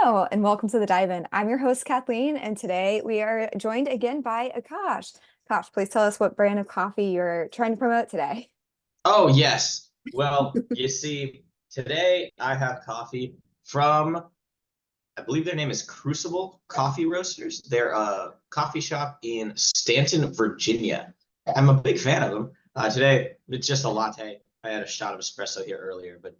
Hello, and welcome to the Dive In. I'm your host, Kathleen, and today we are joined again by Akash. Akash, please tell us what brand of coffee you're trying to promote today. Oh, yes. Well, you see, today I have coffee from, I believe their name is Crucible Coffee Roasters. They're a coffee shop in Stanton, Virginia. I'm a big fan of them. Today, it's just a latte. I had a shot of espresso here earlier, but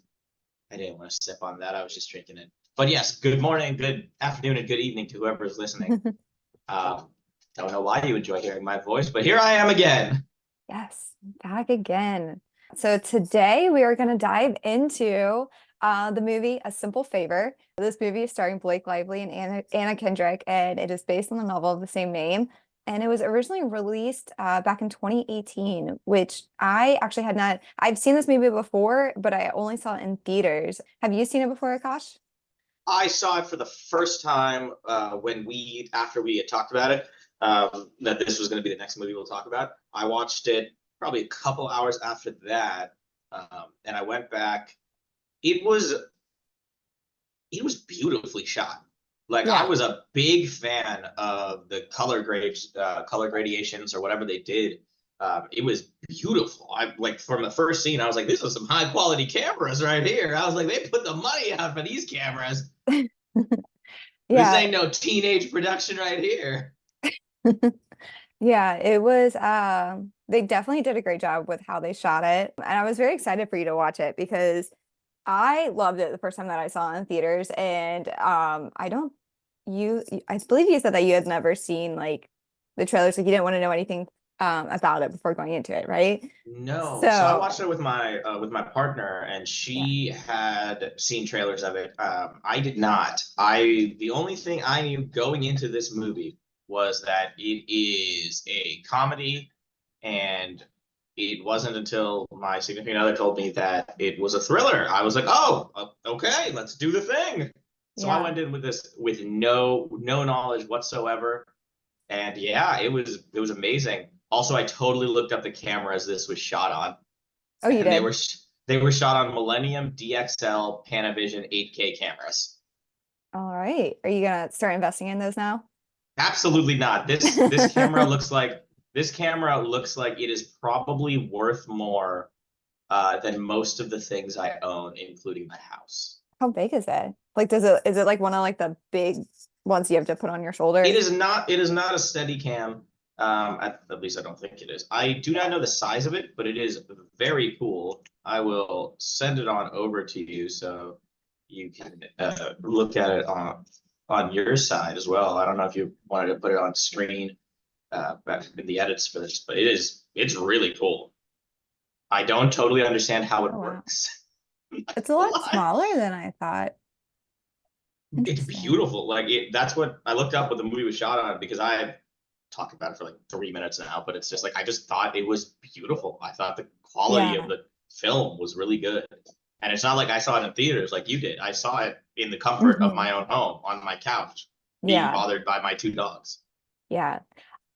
I didn't want to sip on that. I was just drinking it. But yes, good morning, good afternoon, and good evening to whoever is listening. Uh, don't know why you enjoy hearing my voice, but here I am again. Yes, back again. So today we are going to dive into the movie A Simple Favor. This movie is starring Blake Lively and Anna Kendrick, and it is based on the novel of the same name. And it was originally released back in 2018, which I actually had not. I've seen this movie before, but I only saw it in theaters. Have you seen it before, Akash? I saw it for the first time after we had talked about it, that this was going to be the next movie we'll talk about. I watched it probably a couple hours after that, and I went back. It was it was beautifully shot. Like I Yeah. was a big fan of the color gradations or whatever they did. It was beautiful. I like from the first scene, I was like, "This is some high quality cameras right here." I was like, "They put the money out for these cameras." This Yeah. ain't no teenage production right here. Yeah, it was they definitely did a great job with how they shot it. And I was very excited for you to watch it because I loved it the first time that I saw it in theaters. And I don't you I believe you said that you had never seen like the trailers, like you didn't want to know anything about it before going into it, right? No, so I watched So it with my partner, and yeah. she had seen trailers of it. I did not. The only thing I knew going into this movie was that it is a comedy, and it wasn't until my significant other told me that it was a thriller. I was like, oh, okay, let's do the thing. So I Yeah. went in with this with no knowledge whatsoever. And yeah, it was amazing. Also, I totally looked up the cameras this was shot on, Oh, you and they did? were they were shot on Millennium DXL Panavision 8K cameras. All right. Are you gonna start investing in those now? Absolutely not. This camera looks like it is probably worth more than most of the things I own, including my house. How big is it? Like, is it like one of like the big ones you have to put on your It shoulder? is not. It is not a steady cam. At least I don't think it is. I do not know the size of it, but it is very cool. I will send it on over to you so you can look at it on your side as well. I don't know if you wanted to put it on screen back in the edits for this, but it's really cool. I don't totally understand how it Oh wow. works. It's a lot smaller than I thought. It's Interesting. beautiful. That's what I looked up what the movie was shot on because I talked about it for like 3 minutes now, but it's just like I just thought it was beautiful. I thought the quality of Yeah. the film was really good. And it's not like I saw it in theaters like you did. I saw it in the comfort of Hmm. my own home on my couch, being Yeah. bothered by my two dogs. Yeah.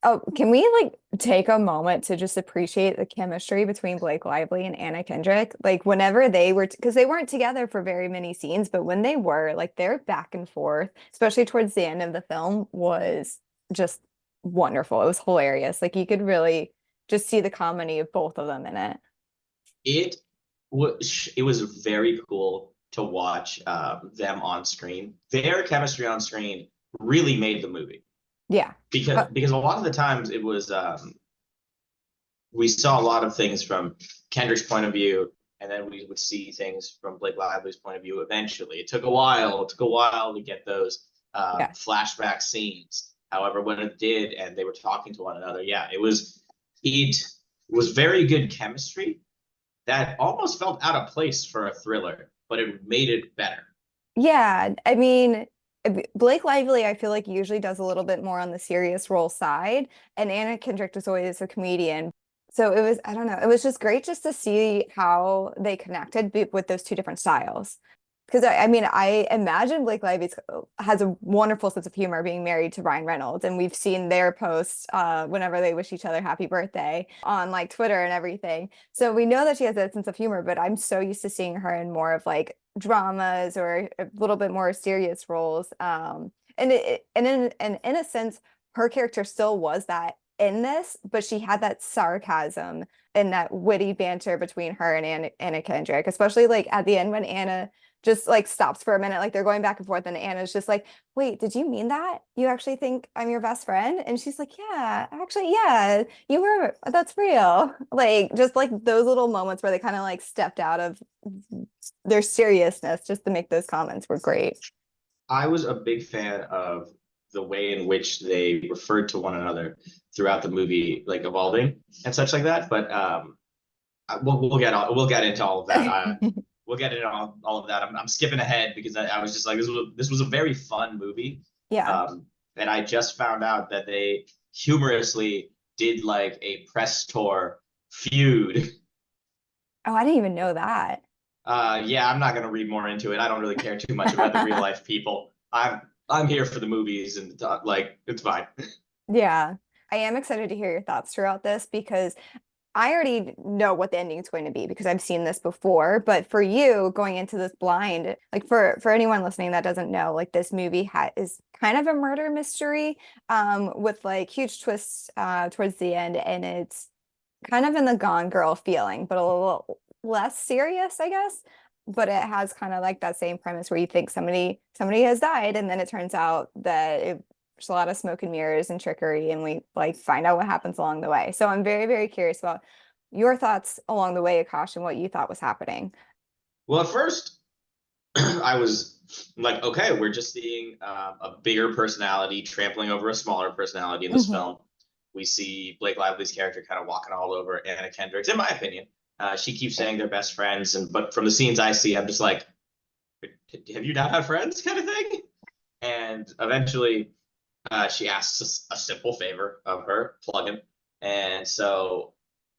Oh, can we like take a moment to just appreciate the chemistry between Blake Lively and Anna Kendrick? Like whenever they were, because they weren't together for very many scenes, but when they were, like their back and forth, especially towards the end of the film, was just wonderful. It was hilarious. Like you could really just see the comedy of both of them in it. It was very cool to watch them on screen. Their chemistry on screen really made the movie Yeah. because Uh, because a lot of the times it was we saw a lot of things from Kendrick's point of view, and then we would see things from Blake Lively's point of view eventually. It took a while. It took a while to get those yeah. flashback scenes. However, when it did, and they were talking to one another, yeah, it was very good chemistry that almost felt out of place for a thriller, but it made it better. Yeah, I mean, Blake Lively, I feel like usually does a little bit more on the serious role side, and Anna Kendrick is always a comedian. So it was, I don't know, it was just great just to see how they connected with those two different styles. Because I mean, I imagine Blake Lively has a wonderful sense of humor being married to Ryan Reynolds, and we've seen their posts whenever they wish each other happy birthday on like Twitter and everything. So we know that she has that sense of humor, but I'm so used to seeing her in more of like dramas or a little bit more serious roles. And in a sense, her character still was that in this, but she had that sarcasm and that witty banter between her and Anna Kendrick, especially like at the end when Anna just like stops for a minute, like they're going back and forth, and Anna's just like, "Wait, did you mean that? You actually think I'm your best friend?" And she's like, "Yeah, actually, yeah, you were. That's real." Like just like those little moments where they kind of like stepped out of their seriousness just to make those comments were great. I was a big fan of the way in which they referred to one another throughout the movie, like evolving and such like that. But we'll get into all of that. We'll get into all of that. I'm skipping ahead because I was just like this was a very fun movie. Yeah. And I just found out that they humorously did like a press tour feud. Oh, I didn't even know that. Yeah, I'm not gonna read more into it. I don't really care too much about the real life people. I'm here for the movies and like it's fine. Yeah. I am excited to hear your thoughts throughout this because I already know what the ending is going to be because I've seen this before. But for you going into this blind, like for anyone listening that doesn't know, like this movie is kind of a murder mystery, with like huge twists towards the end, and it's kind of in the Gone Girl feeling, but a little less serious, I guess. But it has kind of like that same premise where you think somebody has died, and then it turns out that there's a lot of smoke and mirrors and trickery, and we like find out what happens along the way. So I'm very, very curious about your thoughts along the way, Akash, and what you thought was happening. Well, at first I was like, okay, we're just seeing a bigger personality trampling over a smaller personality in this Hmm. film. We see Blake Lively's character kind of walking all over Anna Kendrick's, in my opinion. She keeps saying they're best friends, and but from the scenes I see, I'm just like, have you not had friends, kind of thing. And eventually, she asks a simple favor of her, plug-in, and so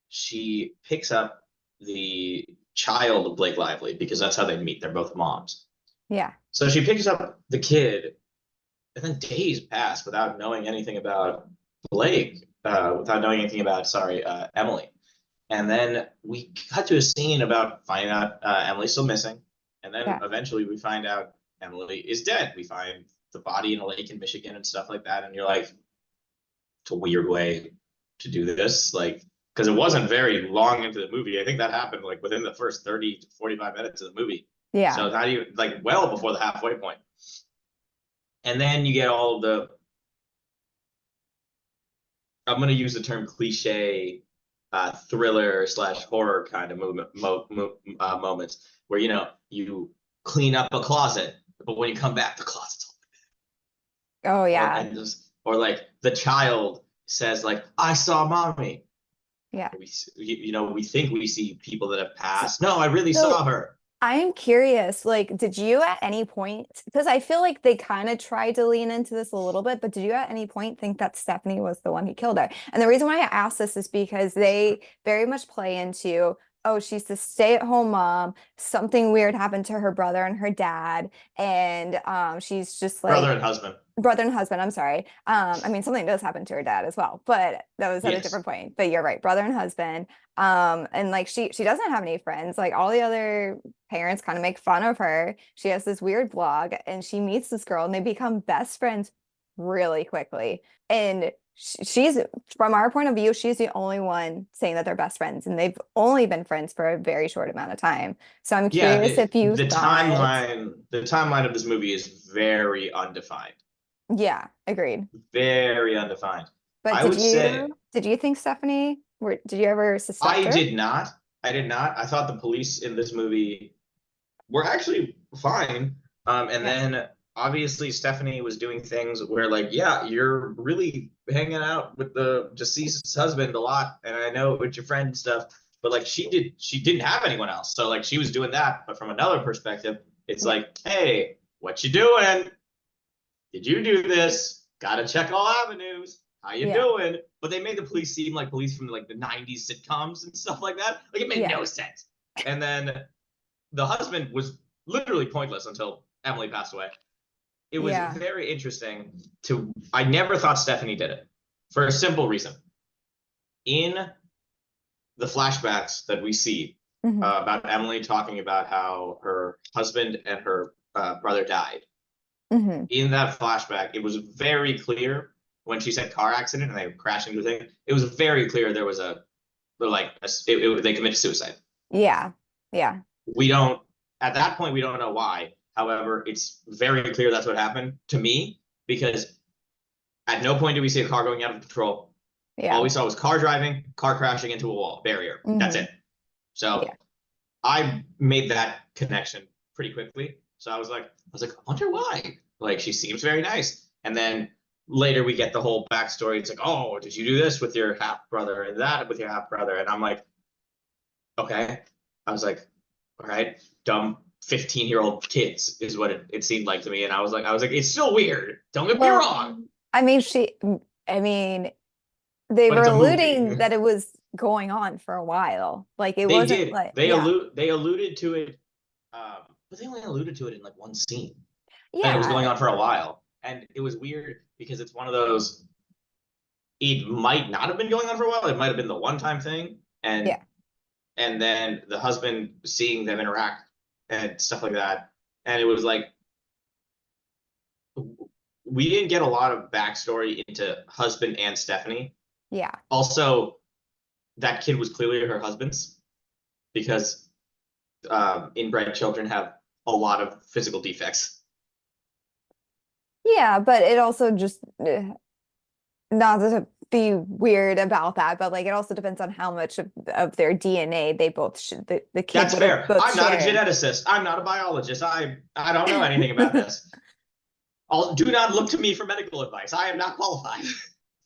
she picks up the child of Blake Lively because that's how they meet. They're both moms. Yeah. So she picks up the kid, and then days pass without knowing anything about Blake, without knowing anything about, sorry, Emily. And then we cut to a scene about finding out Emily's still missing. And then Yeah. eventually we find out Emily is dead. We find the body in a lake in Michigan and stuff like that. And you're like, it's a weird way to do this. Like, because it wasn't very long into the movie. I think that happened like within the first 30 to 45 minutes of the movie. Yeah. So not even like well before the halfway point. And then you get all of the, I'm going to use the term cliche thriller slash horror kind of moments where, you know, you clean up a closet, but when you come back, the closet's Oh all, yeah. and just, or like the child says like, I saw mommy. Yeah. You know, we think we see people that have So, passed. No, I really saw so her. I'm curious, like, did you at any point, because I feel like they kind of tried to lean into this a little bit, but did you at any point think that Stephanie was the one who killed her? And the reason why I ask this is because they very much play into, oh, she's the stay-at-home mom, something weird happened to her brother and her dad, and she's just Brother like and husband. brother and husband, I'm sorry. I mean, something does happen to her dad as well, but that was at a Yes. different point. But you're right, brother and husband. And like she doesn't have any friends. Like all the other parents kind of make fun of her. She has this weird blog, and she meets this girl, and they become best friends really quickly. And she's, from our point of view, she's the only one saying that they're best friends, and they've only been friends for a very short amount of time. So I'm Yeah, curious if you thought, the timeline of this movie is very undefined. yeah, agreed. Very undefined. But I would say did you think Stephanie did you ever suspect I her? did not. I did not. I thought the police in this movie were actually fine. And Yeah. then obviously Stephanie was doing things where like, yeah, you're really hanging out with the deceased husband a lot, and I know with your friend and stuff, but like she didn't have anyone else. So like she was doing that, but from another perspective, it's Yeah. like, hey, what you doing? Did you do this? Gotta check all avenues. How you Yeah. doing? But they made the police seem like police from like the 90s sitcoms and stuff like that. Like it made Yeah. no sense. And then the husband was literally pointless until Emily passed away. It was Yeah. very interesting I never thought Stephanie did it for a simple reason. In the flashbacks that we see Hmm. about Emily talking about how her husband and her brother died, Hmm. in that flashback, it was very clear when she said car accident and they crashed into the thing. It was very clear there was they committed suicide. Yeah. Yeah. We don't At that point we don't know why. However, it's very clear that's what happened to me because at no point did we see a car going out of control. All Yeah. we saw was car driving, car crashing into a wall barrier. That's Hmm. it. So Yeah. I made that connection pretty quickly. So I was like, I wonder why. Like she seems very nice. And then later we get the whole backstory. It's like, oh, did you do this with your half brother and that with your half brother? And I'm like, okay. I was like, all right, dumb 15-year-old kids is what it seemed like to me. And I was like, it's still weird. Don't get me Well, wrong, I mean, I mean, they but were it's a movie. alluding that it was going on for a while. Like it They wasn't did. like, yeah, They alluded to it, but they only alluded to it in like one scene. And it was going yeah, on for a while. And it was weird because it's one of those, it might not have been going on for a while. It might have been the one time thing. yeah, And then the husband seeing them interact and stuff like that. And it was like we didn't get a lot of backstory into husband and Stephanie. yeah, Also, that kid was clearly her husband's because inbred children have a lot of physical defects. yeah. But it also just not to be weird about that, but like it also depends on how much of their DNA they both should the kid That's would have fair. both I'm not a shared. geneticist. I'm not a biologist. I don't know anything about this. Do not look to me for medical advice. I am not qualified.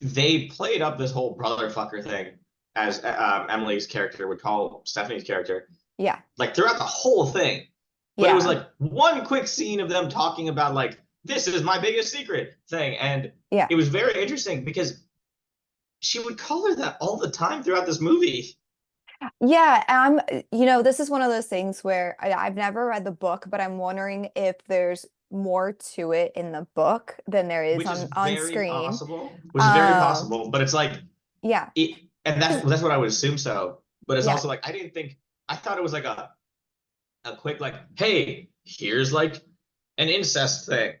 They played up this whole brother fucker thing, as Emily's character would call Stephanie's character, Yeah, like throughout the whole thing. But it was yeah, like one quick scene of them talking about like this is my biggest secret thing, and yeah. it was very interesting because she would call her that all the time throughout this movie. Yeah, this is one of those things where I've never read the book, but I'm wondering if there's more to it in the book than there is Which is on very screen. possible. Which is very Um, possible, but it's like yeah, and 'cause- that's what I would assume so. But it's yeah, also like I thought it was like a quick like, hey, here's like an incest thing.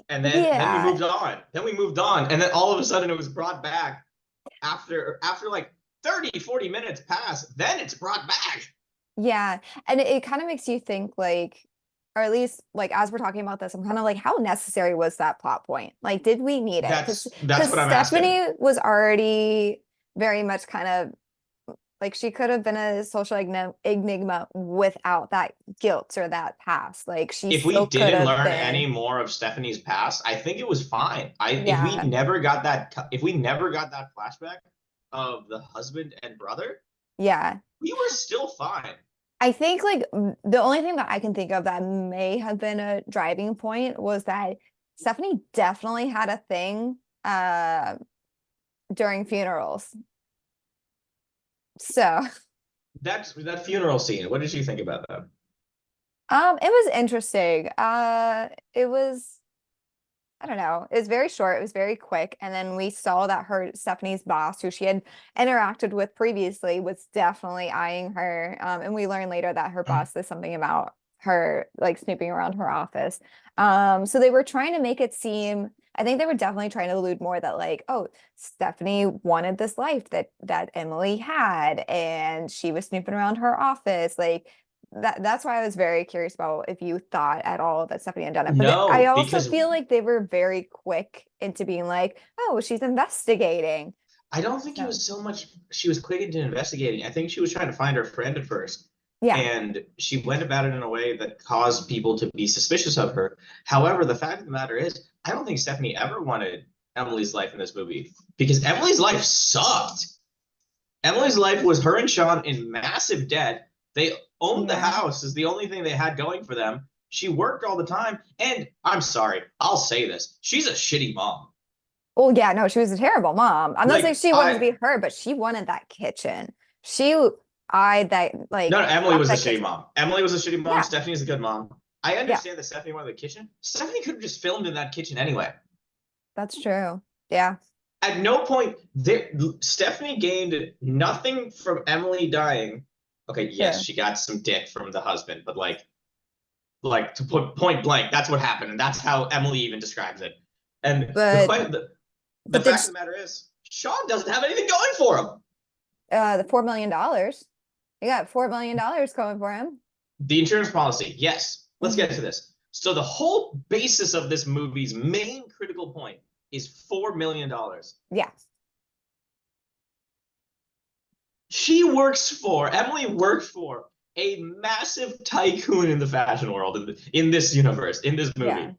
And then we yeah, moved on. Then we moved on. And then all of a sudden it was brought back after like 30, 40 minutes pass, then it's brought back. yeah. And it kind of makes you think like, or at least like as we're talking about this, I'm kind of like, how necessary was that plot point? Like, did we need it? That's Because what I'm asking. Stephanie was already very much kind of like she could have been a social enigma without that guilt or that past. Like she If we still could didn't have learn been, any more of Stephanie's past, I think it was fine. I yeah, if we never got that flashback of the husband and brother, yeah. we were still fine. I think like the only thing that I can think of that may have been a driving point was that Stephanie definitely had a thing during funerals. So, That funeral scene. What did you think about that? it was interesting. It was I don't know. It was very short. It was very quick. And then we saw that her Stephanie's boss, who she had interacted with previously, was definitely eyeing her. And we learned later that her boss said something about her like snooping around her office. So they were trying to make it seem, I think they were definitely trying to allude more that like, oh, Stephanie wanted this life that Emily had, and she was snooping around her office. Like that's why I was very curious about if you thought at all that Stephanie had done it. But I No, also because feel like they were very quick into being like, oh, she's investigating. I don't think it So was so much she was quick into investigating. I think she was trying to find her friend at first. yeah, And she went about it in a way that caused people to be suspicious of her. However, the fact of the matter is, I don't think Stephanie ever wanted Emily's life in this movie because Emily's life sucked. Emily's life was her and Sean in massive debt. They owned the yeah. house, is the only thing they had going for them. She worked all the time. And I'm sorry, I'll say this. She's a shitty mom. Well, yeah, no, she was a terrible mom. I'm not saying Like, she wanted to be her, but she wanted that kitchen. She No, no, Emily left was a that shitty kitchen. mom. Emily was a shitty mom. Yeah, Stephanie's a good mom. I yeah, understand that Stephanie wanted the kitchen. Stephanie could have just filmed in that kitchen anyway. that's true. Yeah, At no point there, Stephanie gained nothing from Emily dying. Okay, yes, true. she got some dick from the husband, but like to put point blank, that's what happened, and that's how Emily even describes it. And But the did fact of the matter is, Sean doesn't have anything going for him. the $4 million? He got $4 million going for him. The insurance policy, yes. Let's get Hmm. into this. So the whole basis of this movie's main critical point is $4 million. Yeah, Emily worked for a massive tycoon in the fashion world, in this universe, in this yeah, movie.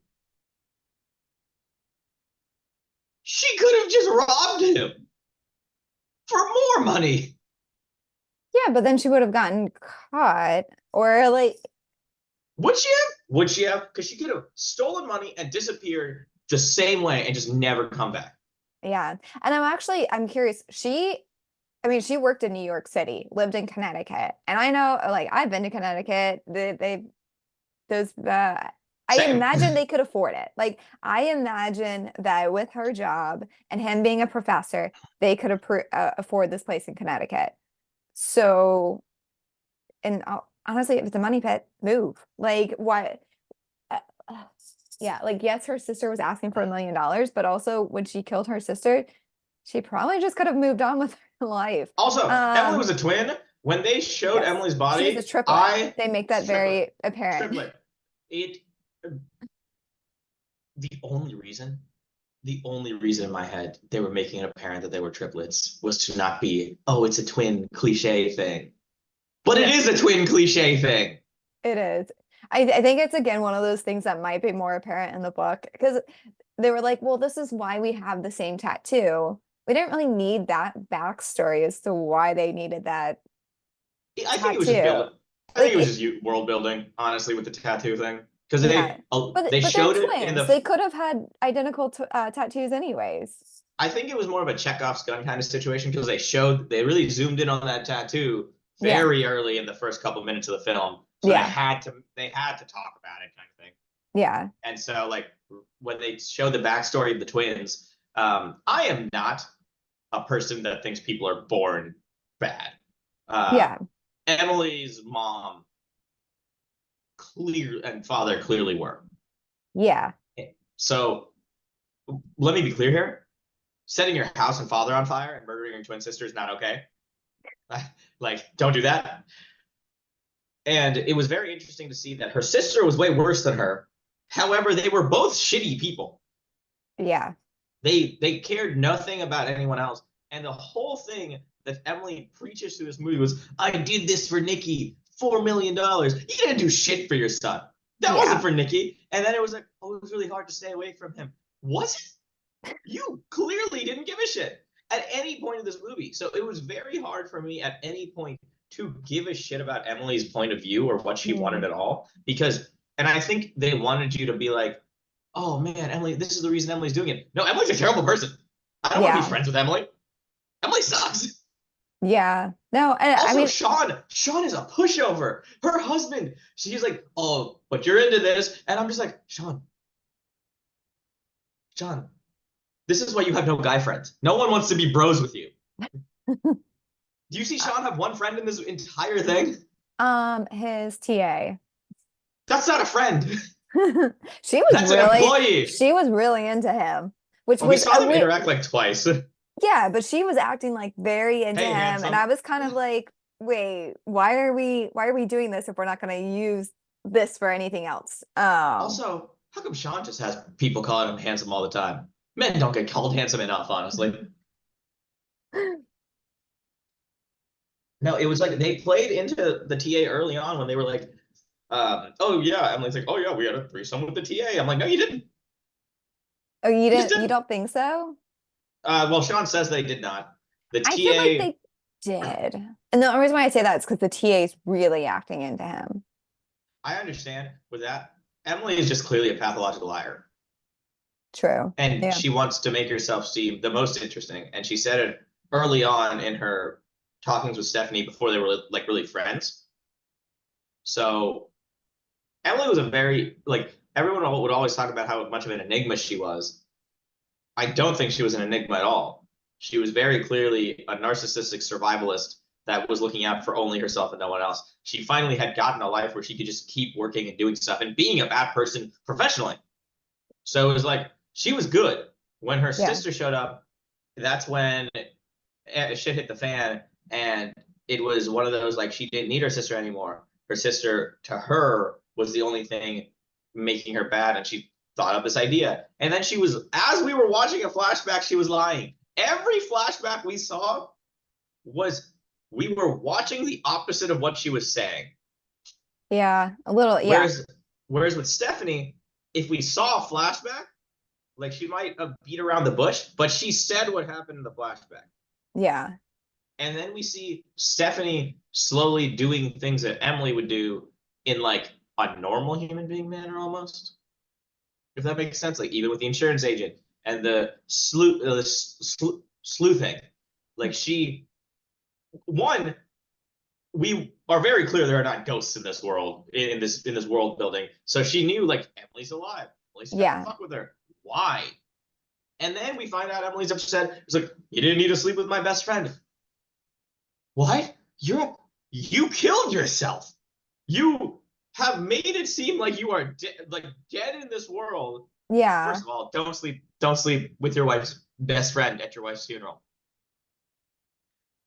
She could have just robbed him for more money. yeah. But then she would have gotten caught, or like, Would she have? Would she have? Because she could have stolen money and disappeared the same way and just never come back. yeah. And I'm curious. She worked in New York City, lived in Connecticut, and I know, like, I've been to Connecticut. Those I Same. imagine they could afford it. Like, I imagine that with her job and him being a professor, they could afford this place in Connecticut. So, and honestly, if it's a money pit, move. Like, what? Uh, uh, yeah, like, yes, her sister was asking for $1 million, but also when she killed her sister, she probably just could have moved on with her life. Also, Emily was Um, a twin. When they showed yes, Emily's she was a body, triplet. I They make that triplet, very apparent. triplet. It the only reason, the only reason in my head they were making it apparent that they were triplets was to not be, oh, it's a twin cliche thing. But it Yeah, is a twin cliche thing. it is. I think it's again one of those things that might be more apparent in the book because they were like, well, this is why we have the same tattoo. We didn't really need that backstory as to why they needed that I think it was just tattoo. building. I think Like it was it, just world building, honestly, with the tattoo thing. Because yeah. they But they're showed it in twins. the. They could have had identical tattoos anyways. I think it was more of a Chekhov's gun kind of situation because they really zoomed in on that tattoo Yeah. very early in the first couple minutes of the film. So Yeah. they had to talk about it kind of thing. Yeah. And so like when they showed the backstory of the twins, I am not a person that thinks people are born bad. Uh, Yeah. Emily's mom and father clearly were. Yeah. So let me be clear here. Setting your house and father on fire and murdering your twin sister is not okay. Like, don't do that. And it was very interesting to see that her sister was way worse than her. However, they were both shitty people. Yeah. They cared nothing about anyone else. And the whole thing that Emily preaches through this movie was, I did this for Nikki, $4 million. You didn't do shit for your son. That wasn't Yeah. for Nikki. And then it was like, oh, it was really hard to stay away from him. Was it? You clearly didn't give a shit at any point of this movie. So it was very hard for me at any point to give a shit about Emily's point of view or what she wanted Mm. at all. And I think they wanted you to be like, oh man, Emily, this is the reason Emily's doing it. No, Emily's a terrible person. I don't want to be Yeah. friends with Emily. Emily sucks. Yeah. No, and I Also, mean, Sean is a pushover. Her husband, she's like, oh, but you're into this. And I'm just like, Sean, this is why you have no guy friends. No one wants to be bros with you. Do you see Sean have one friend in this entire thing? his TA. That's not a friend. She was That's an employee. really into him, which Well, we was saw a them interact like twice. yeah, but she was acting like very into Hey, him, and I handsome. was kind of like, wait, why are we doing this if we're not going to use this for anything else? Also, how come Sean just has people calling him handsome all the time? Men don't get called handsome enough, honestly. No, it was like they played into the TA early on when they were like, oh yeah, Emily's like, oh yeah, we had a threesome with the TA. I'm like, no, you didn't. Oh, You just you didn't. don't think so? Well, Sean says they did not. The I feel like TA, they did. And the only reason why I say that is because the TA is really acting into him. I understand with that. Emily is just clearly a pathological liar. True. And Yeah. she wants to make herself seem the most interesting. And she said it early on in her talkings with Stephanie before they were like really friends. So Emily was a very like everyone would always talk about how much of an enigma she was. I don't think she was an enigma at all. She was very clearly a narcissistic survivalist that was looking out for only herself and no one else. She finally had gotten a life where she could just keep working and doing stuff and being a bad person professionally. So it was like she was good. When her Yeah. sister showed up, that's when shit hit the fan, and it was one of those like she didn't need her sister anymore. Her sister to her was the only thing making her bad, and she thought up this idea. And then she was, as we were watching a flashback, she was lying. Every flashback we saw was we were watching the opposite of what she was saying. Yeah. A little. Yeah. Whereas with Stephanie, if we saw a flashback, like she might have beat around the bush, but she said what happened in the flashback. Yeah. And then we see Stephanie slowly doing things that Emily would do in like a normal human being manner almost. If that makes sense. Like even with the insurance agent and the sleuthing. Like she one, we are very clear there are not ghosts in this world, in this world building. So she knew like Emily's alive. Emily's trying to Yeah. fuck with her. Why? And then we find out Emily's upset. It's like, you didn't need to sleep with my best friend. What? You killed yourself. You have made it seem like you are like dead in this world. Yeah. First of all, don't sleep with your wife's best friend at your wife's funeral.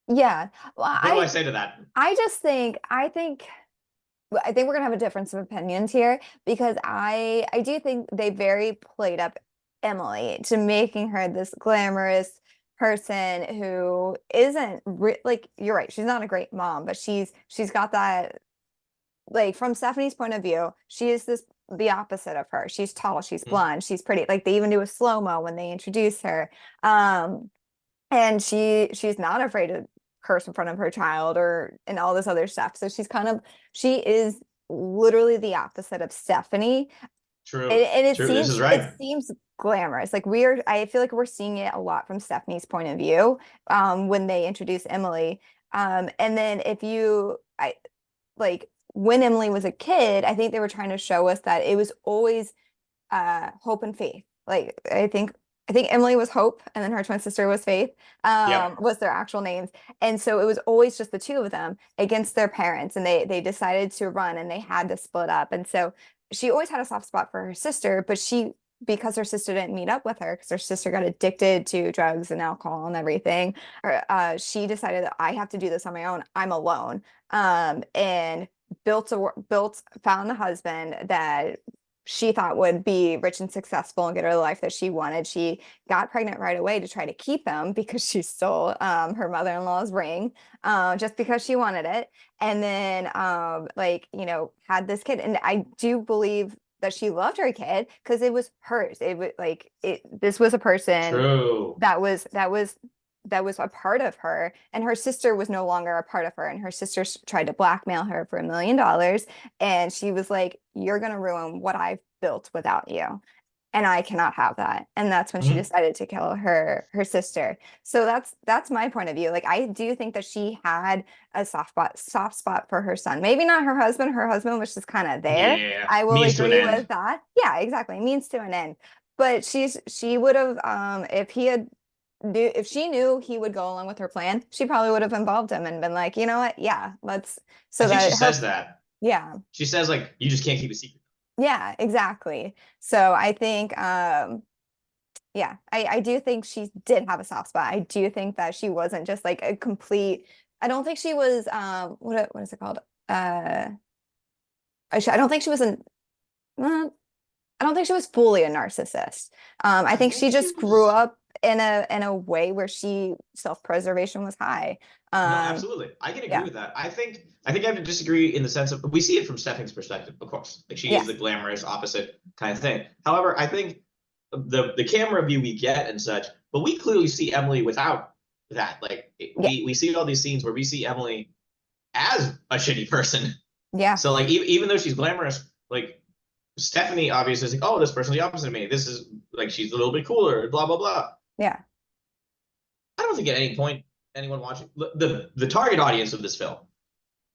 Yeah. Well, What do I say to that? I just think I think we're gonna have a difference of opinions here because I do think they very played up Emily to making her this glamorous person who isn't like you're right, she's not a great mom, but she's got that like from Stephanie's point of view, she is the opposite of her. She's tall, she's blonde, she's pretty. Like they even do a slow-mo when they introduce her. Um, and she's not afraid to curse in front of her child or and all this other stuff. So she is literally the opposite of Stephanie. True. And True. This is it right. seems glamorous. Like I feel like we're seeing it a lot from Stephanie's point of view when they introduce Emily. And then if you I like when Emily was a kid, I think they were trying to show us that it was always Hope and Faith. Like I think Emily was Hope and then her twin sister was Faith, Yep. was their actual names. And so it was always just the two of them against their parents. And they decided to run and they had to split up. And so she always had a soft spot for her sister, but because her sister didn't meet up with her, because her sister got addicted to drugs and alcohol and everything, she decided that I have to do this on my own. I'm alone. And found a husband that she thought would be rich and successful and get her the life that she wanted. She got pregnant right away to try to keep him because she stole her mother-in-law's ring just because she wanted it. And then like, had this kid. And I do believe that she loved her kid because it was hers. It was like this was a person True. that was a part of her, and her sister was no longer a part of her, and her sister tried to blackmail her for $1 million, and she was like, you're going to ruin what I've built without you, and I cannot have that. And that's when she Mhm. decided to kill her sister. So that's my point of view. Like I do think that she had a soft spot for her son. Maybe not her husband was just kind of there. Yeah. I will Means to an agree with end. that. Yeah, exactly, means to an end. But she would have if she knew he would go along with her plan, she probably would have involved him and been like, you know what? Yeah, let's I so think she that says that. yeah, She says like you just can't keep a secret. yeah, exactly. So I think, yeah, I do think she did have a soft spot. I do think that she wasn't just like a complete, I don't think she was, what is it called? I don't think she was uh, I don't think she was fully a narcissist. I I think think she she just grew was. up in a way where she self-preservation was high. No, Um, absolutely. I can agree yeah, with that. I think I have to disagree in the sense of we see it from Stephanie's perspective, of course. Like she is the yes, glamorous opposite kind of thing. However, I think the camera view we get and such, but we clearly see Emily without that. Like yeah, we see all these scenes where we see Emily as a shitty person. yeah, So like even though she's glamorous, like Stephanie obviously is like, oh, this person's the opposite of me. This is like she's a little bit cooler, blah blah blah. yeah, I don't think at any point anyone watching the target audience of this film,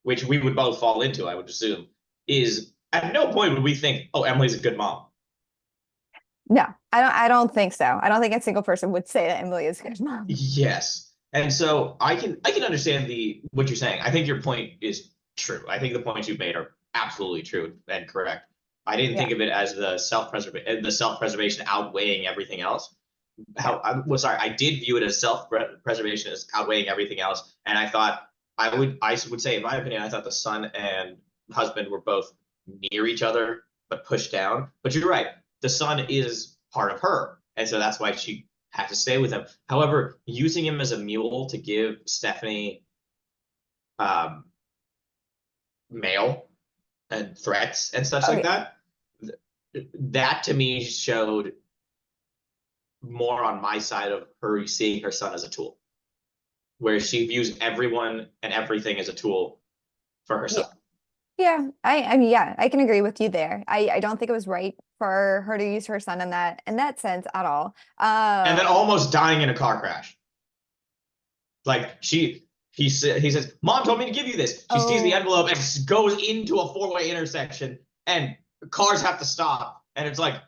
which we would both fall into, I would assume, is at no point would we think, oh, Emily's a good mom. No, I don't think so. I don't think a single person would say that Emily is a good mom. Yes. And so I can understand the what you're saying. I think your point is true. I think the points you've made are absolutely true and correct. I didn't Yeah, think of it as the self-preservation outweighing everything else. yeah. Well, sorry, I did view it as self-preservation as outweighing everything else, and I thought I would say, in my opinion, I thought the son and husband were both near each other but pushed down. But you're right, the son is part of her, and so that's why she had to stay with him. However, using him as a mule to give Stephanie um, mail and threats and such Oh like yeah. that to me showed more on my side of her seeing her son as a tool, where she views everyone and everything as a tool for Yeah. herself. Yeah. I mean, yeah, I can agree with you there. I don't think it was right for her to use her son in that sense at all. And then almost dying in a car crash. Like he says, "Mom told me to give you this." She sees the Oh, envelope and goes into a four-way intersection, and cars have to stop. And it's like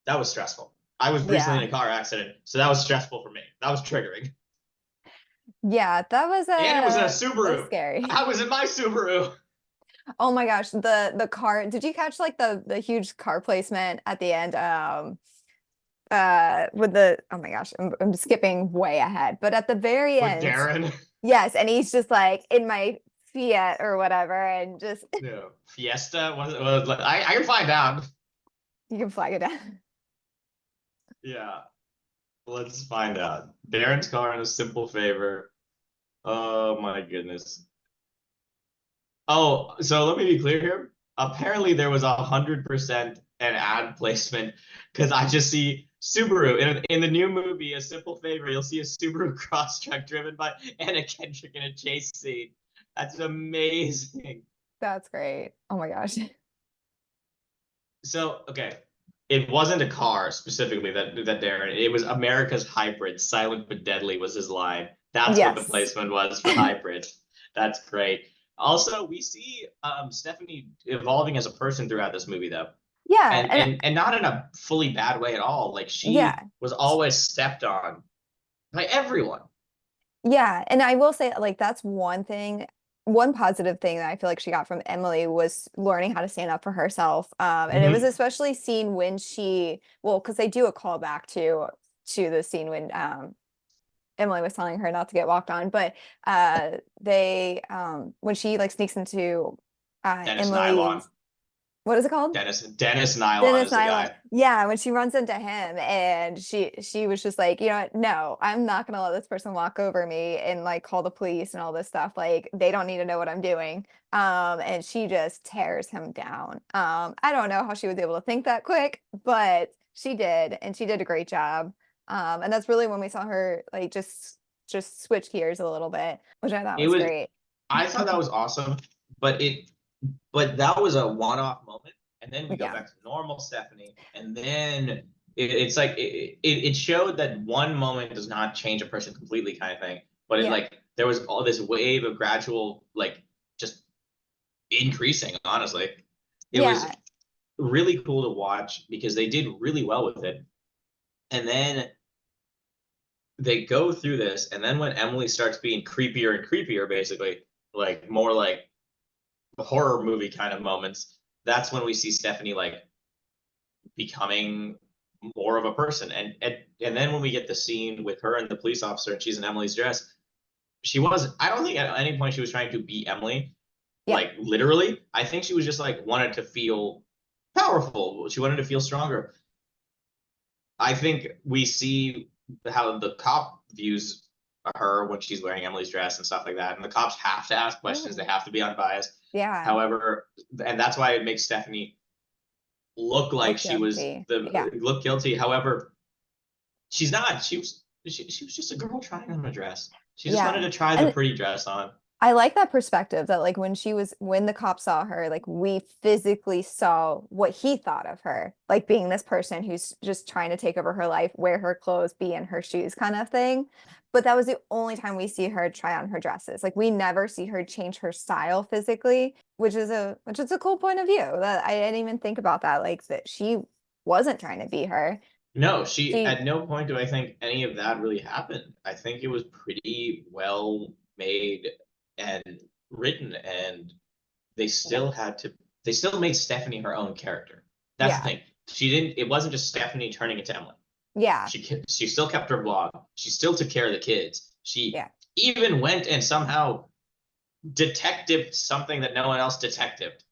that was stressful. I was recently in yeah. a car accident, so that was stressful for me. That was triggering. Yeah, And it was in a that was Subaru. scary. I was in my Subaru. Oh my gosh, the car, did you catch like the huge car placement at the end? With the oh my gosh, I'm skipping way ahead, but at the very With end, Darren. yes, and he's just like in my Fiat or whatever, and just No. Fiesta? I can find out. you can flag it down. Yeah. Let's find out. Darren's car in a simple favor. Oh my goodness. Oh, so let me be clear here. Apparently there was 100% an ad placement because I just see Subaru in the new movie, A Simple Favor. You'll see a Subaru Crosstrek driven by Anna Kendrick in a chase scene. That's amazing. That's great. Oh my gosh. So, okay, it wasn't a car specifically that Darren. It was America's hybrid. Silent but deadly was his line. That's what the Yes. placement was for hybrid. That's great. Also, we see Stephanie evolving as a person throughout this movie, though, Yeah, and and and not in a fully bad way at all. Like she yeah. was always stepped on by everyone. Yeah, and I will say like that's one thing, one positive thing that I feel like she got from Emily was learning how to stand up for herself. And it was Mhm. especially seen when she, well, because they do a callback to the scene when Emily was telling her not to get walked on, but they when she like sneaks into Dennis Nylon. Emily's, what is it called? Dennis Nylon Dennis is the Nyland. guy. Yeah, when she runs into him and she was just like, you know what? No, I'm not gonna let this person walk over me and like call the police and all this stuff. Like they don't need to know what I'm doing. And she just tears him down. I don't know how she was able to think that quick, but she did, and she did a great job. And that's really when we saw her like just switch gears a little bit, which I thought It was was. great. I thought that was awesome, but that was a one-off moment, and then we go Yeah. back to normal Stephanie, and then it's like it showed that one moment does not change a person completely, kind of thing. But it Yeah. like there was all this wave of gradual like just increasing. Honestly, it was Yeah. really cool to watch because they did really well with it, and then they go through this, and then when Emily starts being creepier and creepier, basically, like more like horror movie kind of moments, that's when we see Stephanie like becoming more of a person. And then when we get the scene with her and the police officer and she's in Emily's dress, I don't think at any point she was trying to be Emily, Yeah. like literally. I think she was just like wanted to feel powerful. She wanted to feel stronger. I think we see how the cop views her when she's wearing Emily's dress and stuff like that. And the cops have to ask questions, they Oh, have to be unbiased. yeah. However, and that's why it makes Stephanie look like Look she was guilty. Yeah. the look guilty. However, she's not. She was just a girl trying on a dress. She just wanted Yeah. to try the And pretty dress on. I like that perspective that like when the cops saw her, like we physically saw what he thought of her, like being this person who's just trying to take over her life, wear her clothes, be in her shoes kind of thing. But that was the only time we see her try on her dresses. Like we never see her change her style physically, which is a cool point of view that I didn't even think about that, like that she wasn't trying to be her. No, she She at no point do I think any of that really happened. I think it was pretty well made and written, and they yeah, still had to they still made Stephanie her own character. That's the yeah, thing. She didn't it wasn't just Stephanie turning into Emily. yeah, She still kept her blog. She still took care of the kids. She yeah. even went and somehow detectived something that no one else detectived.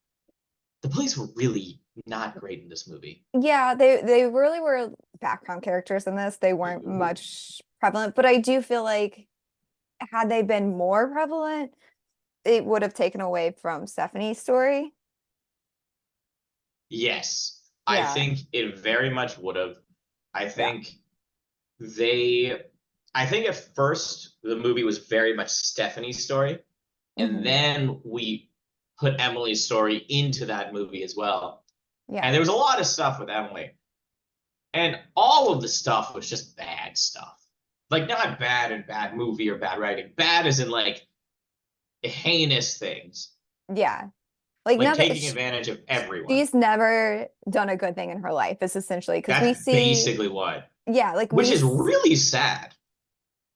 The police were really not great in this movie. Yeah, they really were background characters in this. They weren't much prevalent, but I do feel like had they been more prevalent, it would have taken away from Stephanie's story. Yes, I Yeah, think it very much would have. I yeah, think they, I think at first the movie was very much Stephanie's story, and hmm, then we put Emily's story into that movie as well. yeah, And there was a lot of stuff with Emily, and all of the stuff was just bad stuff. Like not bad in bad movie or bad writing. Bad as in like heinous things, yeah. Like like now that taking advantage of everyone. she's never done a good thing in her life, is essentially because we That's see, basically what, yeah, like which is really sad.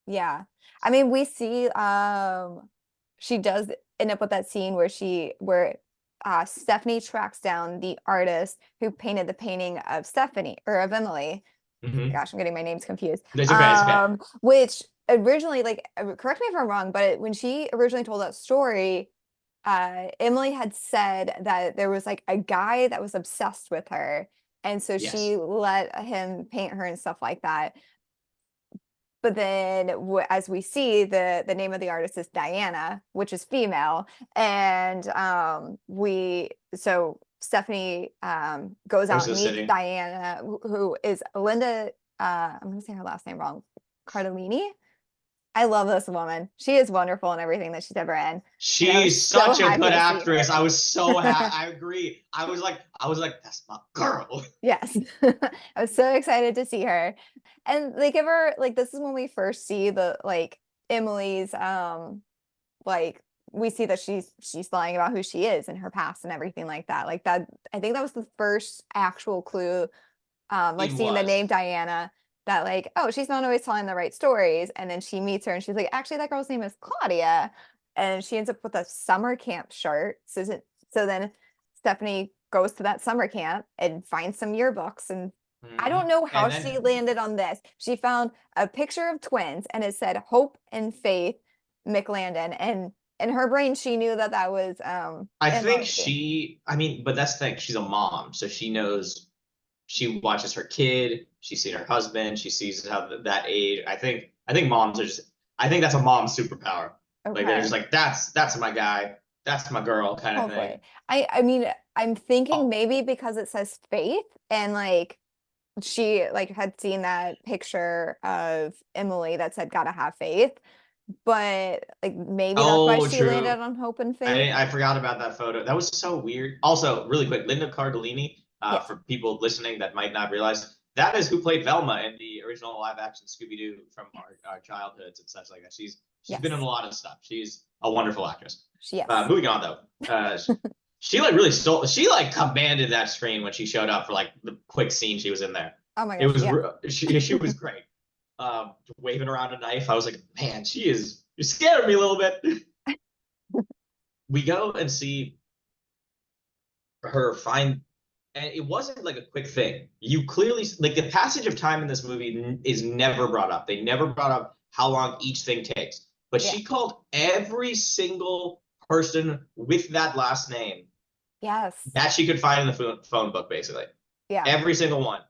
yeah. I mean, we see she does end up with that scene where Stephanie tracks down the artist who painted the painting of Stephanie or of Emily. Mm-hmm. Gosh, I'm getting my names confused. It's okay. It's okay. Which originally, like, correct me if I'm wrong, but when she originally told that story, Emily had said that there was like a guy that was obsessed with her, and so she Yes. let him paint her and stuff like that. But then, as we see, the name of the artist is Diana, which is female, and we so Stephanie goes Goes out to and the meets city. Diana, who is Linda. I'm going to say her last name wrong. Cardellini. I love this woman. She is wonderful in everything that she's ever in, and I was She's so such a happy good to see actress. I her. was so happy. I agree. That's my girl. Yes. I was so excited to see her. And they give her like this is when we first see the like Emily's like we see that she's lying about who she is and her past and everything like that. Like that I think that was the first actual clue like It seeing the name was. Diana that like oh she's not always telling the right stories and then she meets her and she's like actually that girl's name is Claudia and she ends up with a summer camp shirt so then Stephanie goes to that summer camp and finds some yearbooks and I Hmm. don't know how And she then landed on this. She found a picture of twins and it said Hope and Faith McLandon and in her brain she knew that that was I think Emily. I mean, but that's the thing. She's a mom, so she knows. She watches her kid. She's seen her husband. She sees how that age. I think moms are just. I think that's a mom superpower. Like they're just Okay. like that's my guy. That's my girl kind of thing. Hopefully. I mean, I'm thinking Oh, maybe because it says faith and like she like had seen that picture of Emily that said gotta have faith, but like maybe that's why oh, she landed true. on hope and faith. I forgot about that photo. That was so weird. Also, really quick, Linda Cardellini, Yes. for people listening that might not realize, that is who played Velma in the original live action Scooby Doo from Yes. our childhoods and such like that. She's been in a Yes. lot of stuff. She's a wonderful actress. Yes. Moving on though, she like really stole. She like commanded that screen when she showed up for like the quick scene she was in there. Oh my It gosh. was Yeah. she was great. Waving around a knife, I was like, man, she is. You're scaring me a little bit. We go and see her find, and it wasn't like a quick thing. You clearly like the passage of time in this movie is never brought up. They never brought up how long each thing takes, but Yeah. she called every single person with that last name Yes. that she could find in the phone book, basically Yeah. every single one,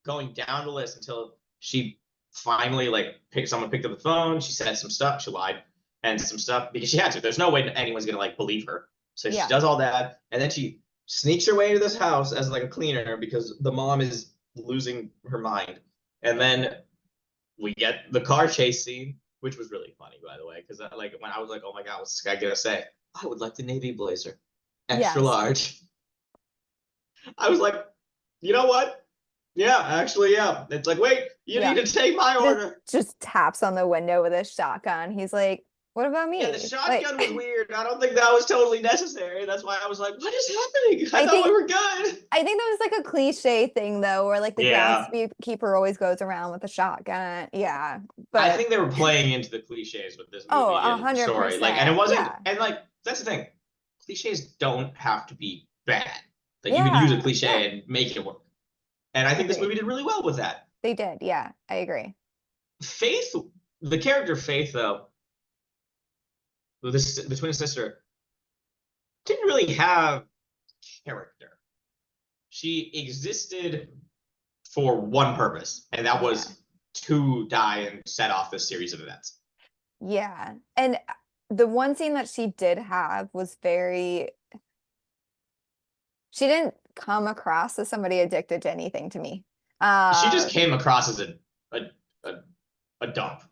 going down the list until she finally like someone picked up the phone. She said some stuff. She lied and some stuff because she had to. There's no way anyone's gonna like believe her. So she Yeah. does all that, and then she sneaks her way into this house as like a cleaner because the mom is losing her mind. And then we get the car chase scene which was really funny, by the way, because like when I was like, oh my god, what's this guy gonna say? I would like the navy blazer, extra Yes. large. I was like, you know what? Yeah, actually, yeah. It's like, wait, you Yeah. need to take my Just order. just taps on the window with a shotgun. He's like, "What about Yeah, the me?" Like, shotgun was weird. I don't think that was totally necessary. That's why I was like, what is happening? I I thought we think were good. I think that was like a cliche thing though, where like the Yeah, groundskeeper always goes around with a shotgun. Yeah, I but think they were playing into the cliches with this oh, movie a and hundred story. Like, and it percent. wasn't, Yeah, and like, that's the thing. Cliches don't have to be bad. Like, you can use a yeah, yeah. cliche and make it work. And I think this Agreed. movie did really well with that. They did. Yeah, I agree. Faith, the character Faith, though, the twin sister, didn't really have character. She existed for one purpose, and that Yeah, was to die and set off this series of events. yeah. And the one scene that she did have was very. She didn't come across as somebody addicted to anything to me. She just Uh, came across as a, a, a dump.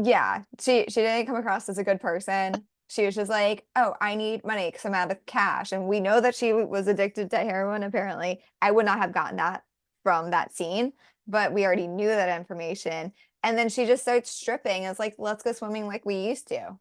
yeah, she didn't come across as a good person. She was just like, "Oh, I need money because I'm out of cash." And we know that she was addicted to heroin, apparently. I would not have gotten that from that scene, but we already knew that information. And then she just starts stripping. It's like, let's go swimming like we used to.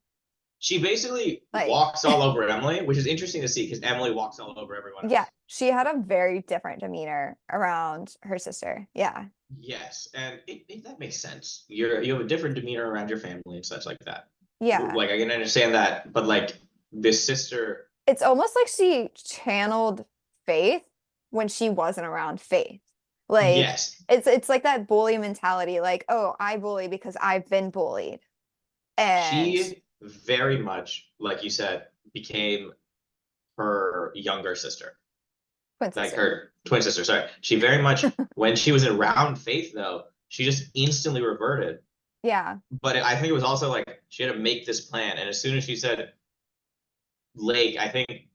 She basically Like, walks all over Emily, which is interesting to see because Emily walks all over everyone yeah, else. she had a very different demeanor around her sister. Yeah. Yes, and that makes sense. You have a different demeanor around your family and such like that. Yeah. Like I can understand that, but like this sister, It's almost like she channeled Faith when she wasn't around Faith. Like yes, it's like that bully mentality, like, oh, I bully because I've been bullied. And she very much, like you said, became her younger sister, twin like sister. her twin sister. Sorry, she very much when she was around Faith though, she just instantly reverted. Yeah. But I think it was also like she had to make this plan, and as soon as she said Lake, I think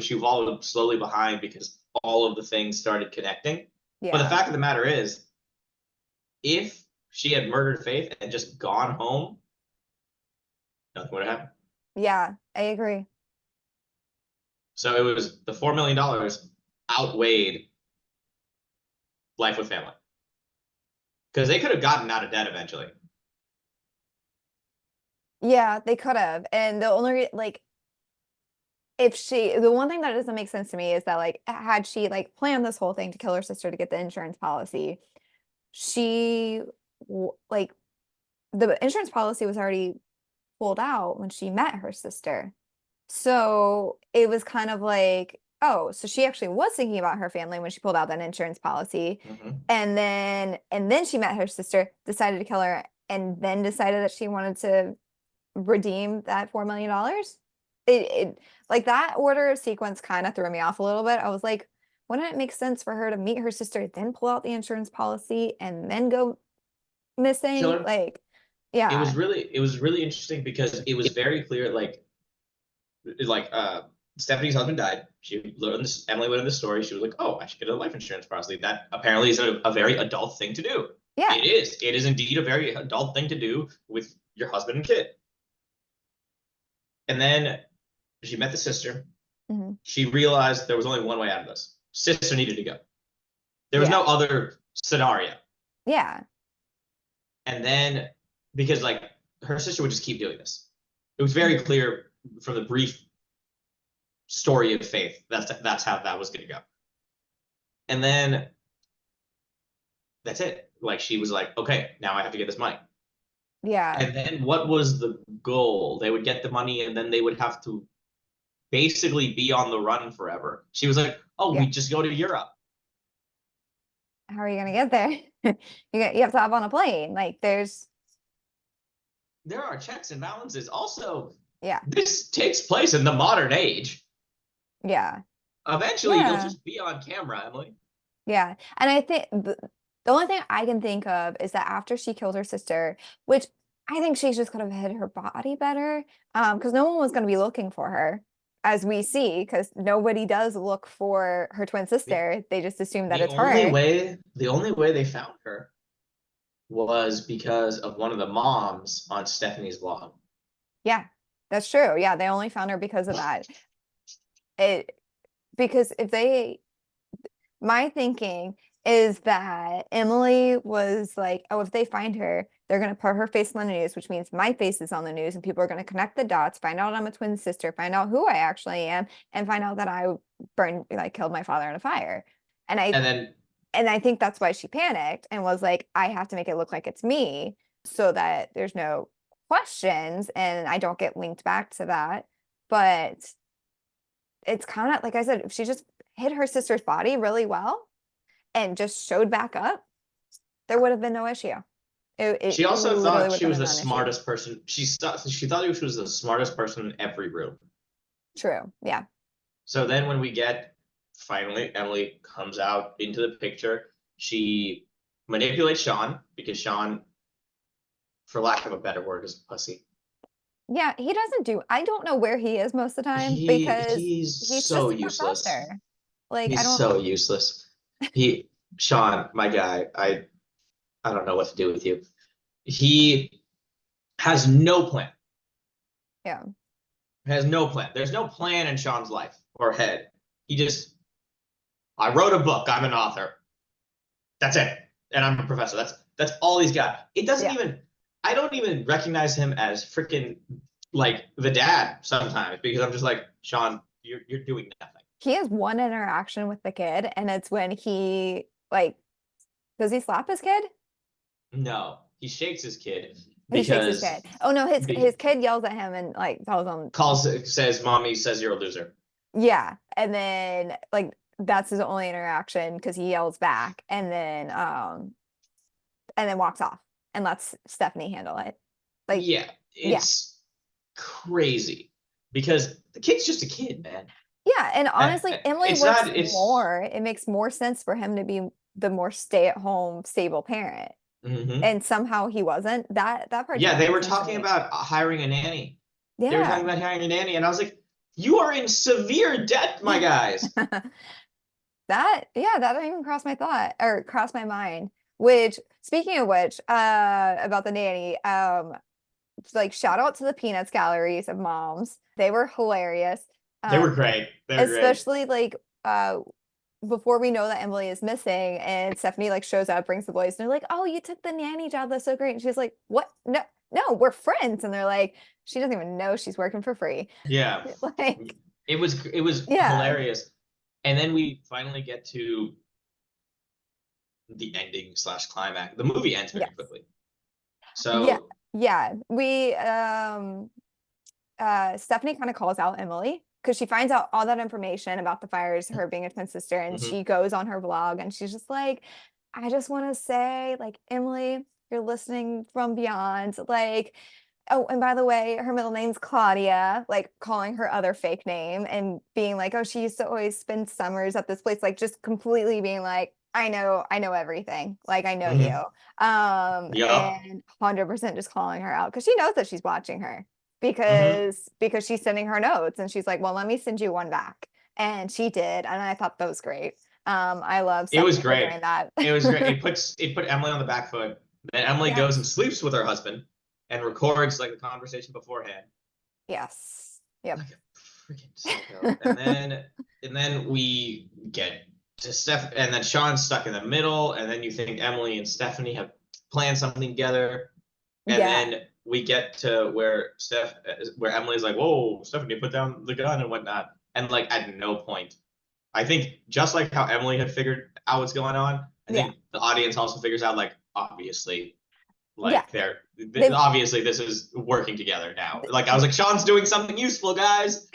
she followed slowly behind because all of the things started connecting. But the Yeah. fact of the matter is, if she had murdered Faith and just gone home, nothing would have happened. Yeah, I agree. So it was the $4 million outweighed life with family because they could have gotten out of debt eventually. Yeah, they could have. And the only like if she the one thing that doesn't make sense to me is that like had she like planned this whole thing to kill her sister to get the insurance policy, she like the insurance policy was already pulled out when she met her sister. So it was kind of like, oh, so she actually was thinking about her family when she pulled out that insurance policy. Mm-hmm. And then she met her sister, decided to kill her, and then decided that she wanted to redeem that $4 million. It like that order of sequence kind of threw me off a little bit. I was like, wouldn't it make sense for her to meet her sister, then pull out the insurance policy and then go missing? Killer. Like, It was yeah, really interesting because it was very clear like Stephanie's husband died. She learned this. Emily learned the story. She was like, "Oh, I should get a life insurance policy." That apparently is a very adult thing to do. yeah, It is. It is indeed a very adult thing to do with your husband and kid. And then she met the sister. mhm, She realized there was only one way out of this. Sister needed to go. There was no yeah, other scenario. yeah, And then because like her sister would just keep doing this. It was very mhm, clear from the brief story of Faith. That's how that was going to go. And then that's it. Like she was like, okay, now I have to get this money. yeah, And then what was the goal? They would get the money and then they would have to basically be on the run forever. She was like, oh, yeah. we just go to Europe. How are you gonna get there? You have to hop on a plane. Like, there's, There are checks and balances. Also, yeah, this takes place in the modern age. yeah, Eventually, you'll yeah, just be on camera, Emily. yeah. And I think the only thing I can think of is that after she killed her sister, which I think she just could have hid her body better, because no one was going to be looking for her, as we see, because nobody does look for her twin The, sister. They just assume that the it's only her. way, the only way they found her was because of one of the moms on Stephanie's vlog. Yeah, that's true. Yeah, they only found her because of that. It because if they my thinking is that Emily was like, oh, if they find her, they're going to put her face on the news, which means my face is on the news, and people are going to connect the dots, find out I'm a twin sister, find out who I actually am, and find out that I killed my father in a fire. And I And then and I think that's why she panicked and was like, I have to make it look like it's me so that there's no questions and I don't get linked back to that. But it's kind of like I said, if she just hid her sister's body really well and just showed back up, there would have been no issue. It she also literally thought would she have was been a the non-issue. smartest person. She thought she was the smartest person in every room. True. Yeah. So then when we get finally Emily comes out into the picture, she manipulates Sean because Sean, for lack of a better word, is a pussy. Yeah. He doesn't do, I don't know where he is most of the time He because he's he's so just a useless. professor. Like, I He's don't, so useless. He Sean, my guy, I don't know what to do with you. He has no plan. yeah. Has no plan. There's no plan in Sean's life or head. He just, I wrote a book. I'm an author. That's it. And I'm a professor. That's all he's got. It doesn't Yeah. even, I don't even recognize him as freaking like the dad sometimes because I'm just like, Sean, you're doing nothing. He has one interaction with the kid, and it's when he, like, does he slap his kid? No, he shakes his kid He shakes his kid. because Oh no, his be, kid yells at him and like tells him, says mommy says you're a loser. yeah. And then like that's his only interaction because he yells back and then walks off and lets Stephanie handle it. Like, Yeah, yeah. it's crazy because the kid's just a kid, man. Yeah. And honestly, Emily It's works not, it's, more. It makes more sense for him to be the more stay-at-home, stable parent. mhm. And somehow he wasn't. That part Yeah, didn't they make were sense to talking me. about hiring a nanny. They were talking Yeah. about hiring a nanny, and I was like, you are in severe debt, my guys. That, yeah, that didn't even cross my thought or cross my mind. Which, speaking of which, about the nanny, like shout out to the Peanuts galleries of moms. They were hilarious. They were Um, great. They were great. especially like before we know that Emily is missing and Stephanie like shows up, brings the boys, and they're like, "Oh, you took the nanny job. That's so great." And she's like, "What? No, no, we're friends." And they're like, "She doesn't even know she's working for free." Yeah. Like, It was yeah, hilarious. And then we finally get to the ending slash climax. The movie ends very yes. quickly. Yeah, So, yeah. We Stephanie kind of calls out Emily because she finds out all that information about the fires, her being a twin sister, and mhm. she goes on her vlog and she's just like, I just want to say, like, Emily, you're listening from beyond. Like, oh, and by the way, her middle name's Claudia, like calling her other fake name and being like, oh, she used to always spend summers at this place, like just completely being like, I know everything. Like I know you. Mhm. Yup. And 100% just calling her out because she knows that she's watching her Mhm. because she's sending her notes and she's like, well, let me send you one back. And she did, and I thought that was great. I love It was Stephanie for great. doing that. It was great. It put Emily on the back foot. Then Emily goes and Yes. sleeps with her husband and records like the conversation beforehand. Yes. Yep. Like a freaking psycho. And then we get to Steph, and then Sean's stuck in the middle, and then you think Emily and Stephanie have planned something together, and Yeah. then we get to where Emily's like, "Whoa, Stephanie, put down the gun and whatnot," and like at no point, I think just like how Emily had figured out what's going on, I Yeah. think the audience also figures out like obviously Yeah. like they're They obviously this is working together now. Like I was like, Sean's doing something useful, guys.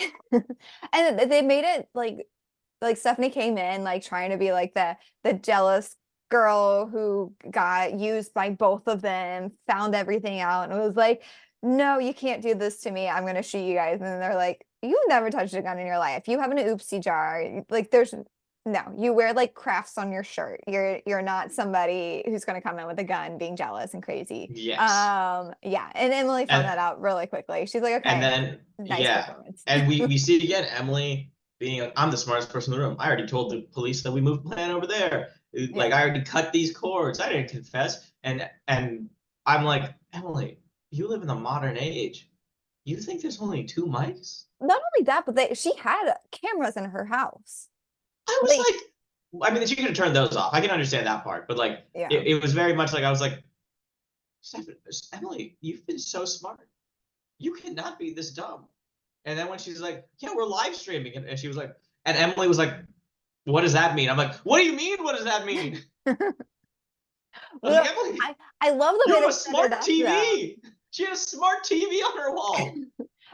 and they made it like Stephanie came in like trying to be like the jealous girl who got used by both of them, found everything out, and it was like, no, you can't do this to me. I'm gonna shoot you guys. And then they're like, you've never touched a gun in your life. You have an oopsie jar. Like there's no, you wear like crafts on your shirt. You're not somebody who's gonna come in with a gun being jealous and crazy. Yes. Yeah, and Emily found And that out really quickly. She's like, and okay, then nice yeah. performance. And we see again Emily being like, I'm the smartest person in the room. I already told the police that we moved the plan over there. Like Yeah. I already cut these cords. I didn't confess. And I'm like, Emily, you live in the modern age. You think there's only two mics? Not only that, but she had cameras in her house. I was Like, like, I mean, she could have turned those off. I can understand that part, but like, yeah. it was very much like I was like, Emily, you've been so smart. You cannot be this dumb. And then when she's like, yeah, we're live streaming, and she was like, and Emily was like, what does that mean? I'm like, what do you mean? What does that mean? I was like, Well, Emily, I love the you way have they a set it smart up though. TV. She had a smart TV on her wall.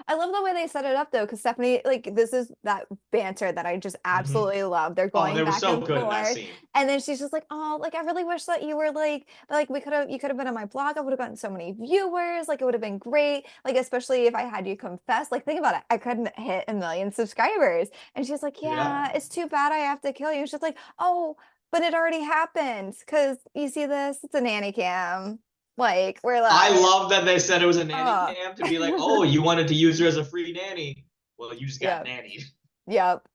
I love the way they set it up though, because Stephanie, like, this is that banter that I just Mm-hmm. absolutely love. They're Oh, going they were back so and good in that forth, scene. and then she's just like, "Oh, like I really wish that you were like you could have been on my blog. I would have gotten so many viewers. Like it would have been great. Like especially if I had you confess. Like think about it, I couldn't hit 1 million subscribers." And she's like, Yeah. "Yeah, it's too bad I have to kill you." And she's like, "Oh, but it already happened because you see this, it's a nanny cam. Like we're I like, love that they said it was a nanny oh, cam to be like, oh, you wanted to use her as a free nanny. Well, you just got yeah, nannied. yep."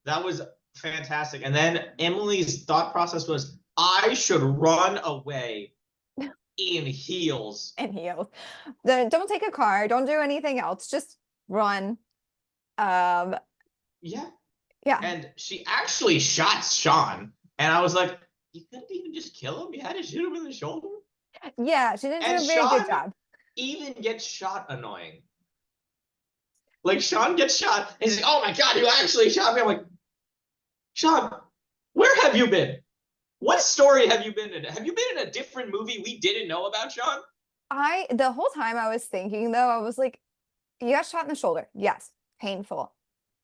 That was fantastic. And then Emily's thought process was, I should run away in heels. And heels. Then don't take a car, don't do anything else, just run. Um, Yeah. yeah. And she actually shot Sean. And I was like, you couldn't even just kill him? You had to shoot him in the shoulder? Yeah, she didn't do And a very good Sean job. even gets shot annoying. Like Sean gets shot and he's like, oh my God, you actually shot me. I'm like, Sean, where have you been? What But story have you been in? Have you been in a different movie we didn't know about, Sean? the whole time I was thinking though, I was like, you got shot in the shoulder. Yes, painful.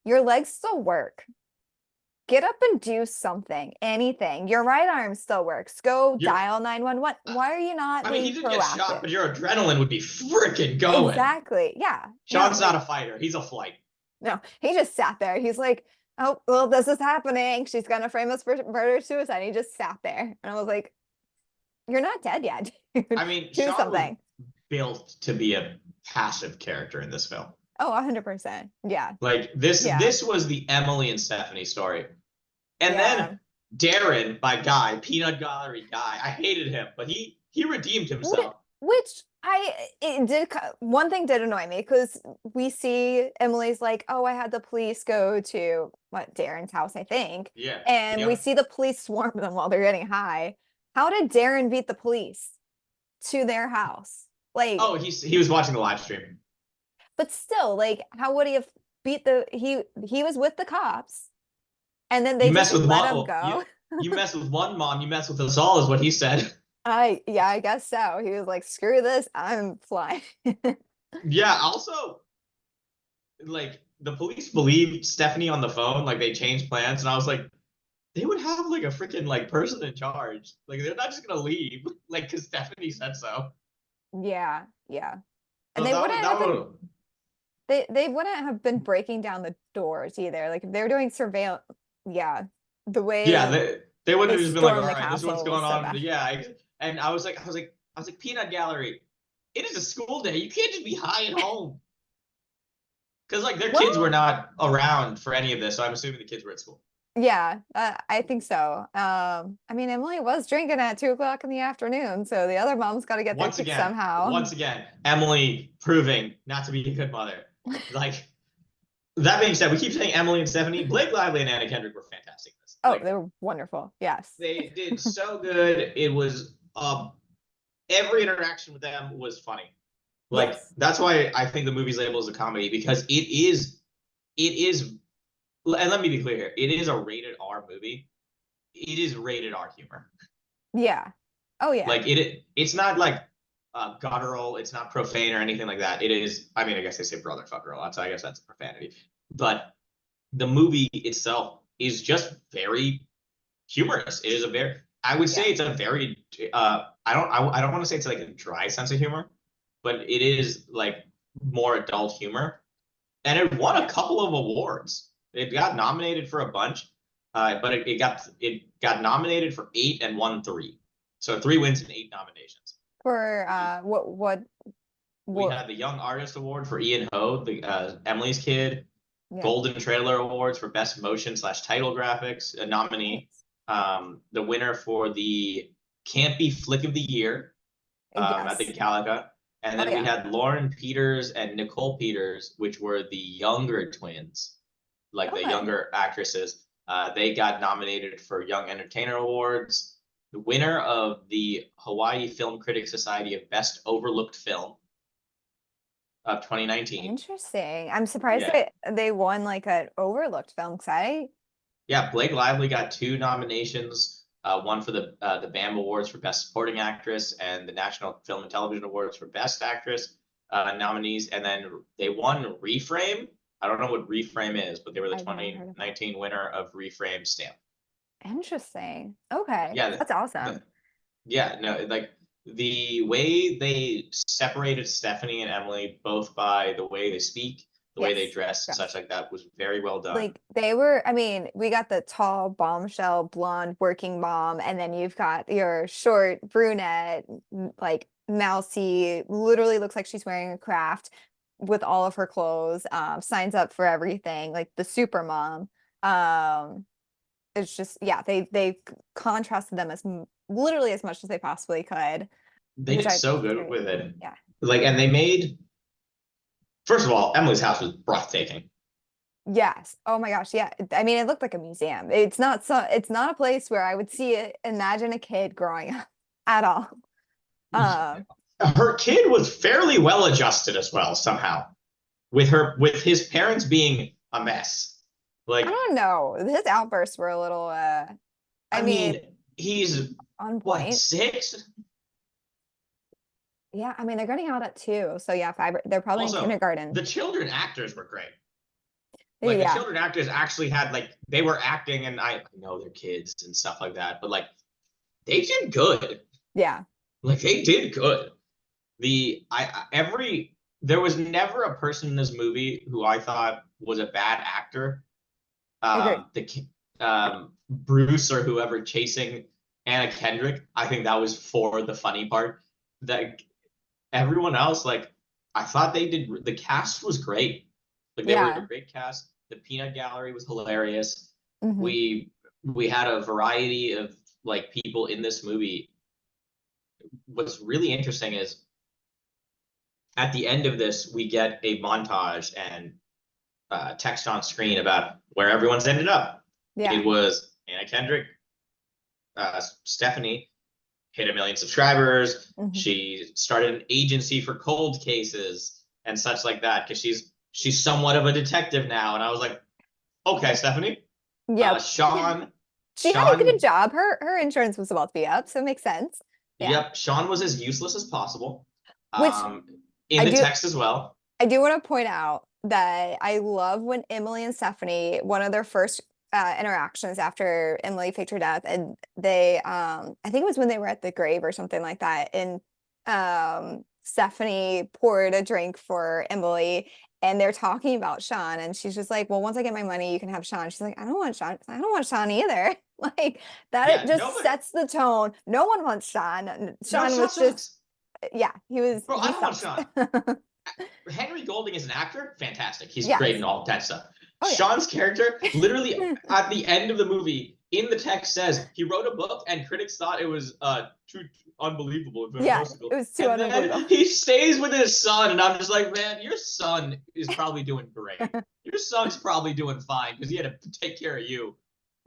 Your legs still work. Get up and do something, anything. Your right arm still works. Go You're, dial 911. Why are you not I mean, he being did get shot, proactive? but your adrenaline would be freaking going. Exactly. Yeah. No, Sean's not like a fighter. He's a flight. no, he just sat there. He's like, oh, well, this is happening. She's gonna frame us for murder suicide. He just sat there. And I was like, you're not dead yet, dude. I mean, Do Sean was something. built to be a passive character in this film. Oh, 100%. Yeah. Like this, Yeah. this was the Emily and Stephanie story. And then Yeah. Darren, by Guy, Peanut Gallery Guy, I hated him, but he redeemed himself. Which it did one thing did annoy me because we see Emily's like, oh, I had the police go to what Darren's house, I think, Yeah. and we Yep. see the police swarm them while they're getting high. How did Darren beat the police to their house? Like, Oh, he was watching the live stream. but still, like, how would he have beat he was with the cops and then they You just mess with let mom. him Well, go? you mess with one mom, you mess with us all, is what he said. Yeah, I guess so. He was like, screw this, I'm flying. Yeah. Also, like the police believed Stephanie on the phone, like they changed plans, and I was like, they would have like a freaking like person in charge. Like they're not just gonna leave, like because Stephanie said so. Yeah, yeah. And So they that wouldn't that have been would they wouldn't have been breaking down the doors either. Like if they were doing surveillance, yeah, the yeah, way they wouldn't they have just been like, all stormed the right, this is what's castle going was so on. bad. Yeah, and I was like, Peanut Gallery, it is a school day. You can't just be high at home. Because like their kids were Well, not around for any of this, so I'm assuming the kids were at school. yeah, I think so. I mean, Emily was drinking at 2 o'clock in the afternoon, so the other mom's got to get their Once kids again, somehow. once again, Emily proving not to be a good mother. Like that being said, we keep saying Emily and Stephanie, Blake Lively and Anna Kendrick were fantastic in this. Oh, Like they were wonderful. Yes. they did so good. It was every interaction with them was funny. Like Yes. that's why I think the movie's labeled as a comedy because it is and let me be clear here, it is a rated R movie. It is rated R humor. Yeah. Oh yeah. Like it's not like guttural, it's not profane or anything like that. It is, I mean, I guess they say brother fucker a lot, so I guess that's profanity. But the movie itself is just very humorous. It is a very, I would say Yeah. it's a very I don't want to say it's like a dry sense of humor, but it is like more adult humor. And it won a Yeah. couple of awards. It got nominated for a bunch, but it got nominated for 8 and won 3. So 3 wins and 8 nominations. For We what had the Young Artist Award for Ian Ho, the Emily's Kid, yeah. Golden Trailer Awards for Best Motion / Title Graphics, a nominee. Nice. The winner for the Campy Flick of the Year at the Yes. Calica. And Oh then we yeah. had Lauren Peters and Nicole Peters, which were the younger twins, like the Okay. younger actresses. They got nominated for Young Entertainer Awards. The winner of the Hawaii Film Critics Society of Best Overlooked Film of 2019. Interesting. I'm surprised Yeah. they won like an overlooked film because I Yeah, Blake Lively got 2 nominations, one for the BAM Awards for Best Supporting Actress and the National Film and Television Awards for Best Actress nominees. And then they won Reframe. I don't know what Reframe is, but they were the I've never heard of that. 2019 winner of Reframe Stamp. Interesting. Okay. Yeah, That's awesome. yeah, no, like the way they separated Stephanie and Emily, both by the way they speak, the way they Yes. dress, Yes. such like that, was very well done. Like they were, I mean, we got the tall, bombshell, blonde working mom, and then you've got your short brunette, like mousy, literally looks like she's wearing a craft with all of her clothes, signs up for everything, like the super mom. Um, it's just, yeah, they contrasted them literally as much as they possibly could, They which did I think so is good great. with it. Yeah. Like, and they made, first of all, Emily's house was breathtaking. Yes. Oh my gosh. Yeah. I mean, it looked like a museum. It's not a place where I would see it, imagine a kid growing up at all. Um, Her kid was fairly well adjusted as well, somehow, with his parents being a mess. I Like, don't know. His outbursts were a little I I mean, mean, he's on what, point. 6? Yeah, I mean, they're getting out at 2. So yeah, 5, they're probably in Also, kindergarten. the children actors were great. Like the Yeah. children actors actually had like they were acting, and I know they're kids and stuff like that, but like they did good. Yeah. Like they did good. Every there was never a person in this movie who I thought was a bad actor. Agreed. The Bruce or whoever chasing Anna Kendrick, I think that was for the funny part. That everyone else, like I thought they did. The cast was great. Like they were a Yeah. great cast. The peanut gallery was hilarious. Hmm. We had a variety of like people in this movie. What's really interesting is at the end of this, we get a montage and text on screen about where everyone's ended up. Yeah. It was Anna Kendrick, Stephanie hit 1 million subscribers. Hmm. She started an agency for cold cases and such like that because she's somewhat of a detective now. And I was like, okay, Stephanie. Yep. Sean, She had a good Sean, job. Her insurance was about to be up, so it makes sense. Yeah. yep, Sean was as useless as possible. Which Um, in I the do text as well. I do want to point out that I love when Emily and Stephanie, one of their first interactions after Emily faked her death, and they, I think it was when they were at the grave or something like that, and Stephanie poured a drink for Emily, and they're talking about Sean, and she's just like, "Well, once I get my money, you can have Sean." She's like, "I don't want Sean. I don't want Sean either." Like that, it Yeah, just nobody. sets the tone. No one wants Sean. No, Sean Sean was just, sucks, yeah, bro. I he don't want sucks. Sean. Henry Golding is an actor, fantastic. He's great Yes. in all that stuff. Oh yeah. Sean's character, literally at the end of the movie, in the text says he wrote a book and critics thought it was too unbelievable and Yeah, fantastical. it was too And then unbelievable. he stays with his son, and I'm just like, man, your son is probably doing great. Your son's probably doing fine because he had to take care of you.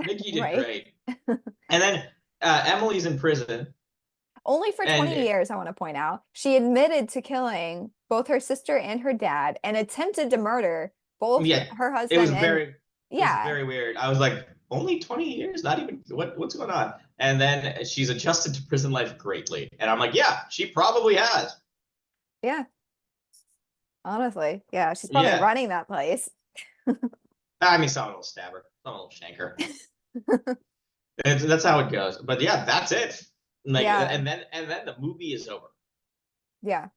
Mickey did Right? great. And then Emily's in prison, Only for and 20 years, I want to point out. She admitted to killing both her sister and her dad and attempted to murder both yeah, her it was husband and very it was yeah. very weird. I was like, only 20 years? Not even what's going on? And then she's adjusted to prison life greatly. And I'm like, yeah, she probably has. Yeah, honestly. Yeah, she's probably Yeah. running that place. I mean, someone will stab her, someone will shank her. That's how it goes. But yeah, that's it. Like, Yeah. and then the movie is over. Yeah.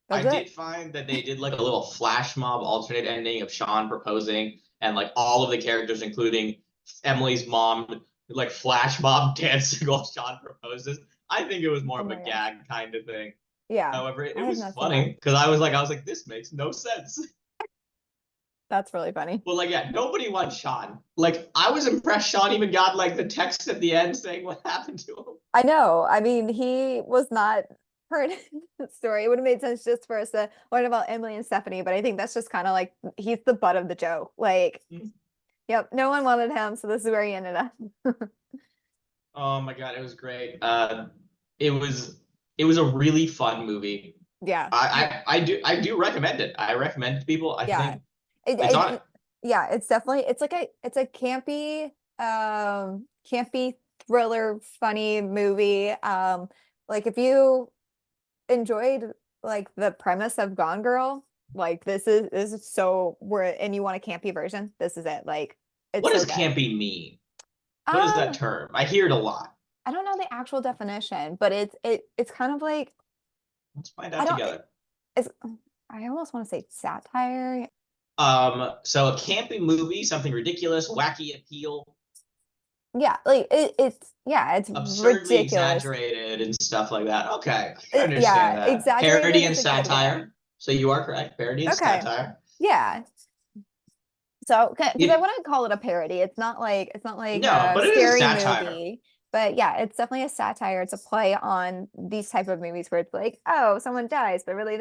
I That's did it. find that they did like a little flash mob alternate ending of Sean proposing and like all of the characters, including Emily's mom, like flash mob dancing while Sean proposes. I think it was more Oh of a my gosh. gag kind of thing. Yeah. However, I it have was not seen that. funny because I was like, this makes no sense. That's really funny. Well, like, yeah, nobody wants Sean. Like, I was impressed Sean even got like the text at the end saying what happened to him. I know. I mean, he was not part of the story. It would have made sense just for us to learn about Emily and Stephanie, but I think that's just kind of like he's the butt of the joke. Like, yep, no one wanted him, so this is where he ended up. Oh my God, it was great. It was a really fun movie. Yeah. I do recommend it. I recommend it to people. I Yeah. think It, it's on it. it, yeah, it's definitely it's a campy thriller funny movie. Like if you enjoyed like the premise of Gone Girl, like this is so where and you want a campy version, this is it. Like it's What so does good. campy mean? What is that Um, term? I hear it a lot. I don't know the actual definition, but it's kind of like Let's find I out don't together. it's I almost want to say satire. So a campy movie, something ridiculous, wacky appeal, Yeah, like it's yeah, it's absurdly ridiculous. exaggerated and stuff like that. Okay, I can understand Yeah, that. exaggerated Parody is and a good word. satire. So you are correct. Parody and Okay. satire. Yeah. So, because I You, wouldn't call it a parody. It's not like no, a but it is a scary satire. movie. But yeah, it's definitely a satire. It's a play on these type of movies where it's like, oh, someone dies, but really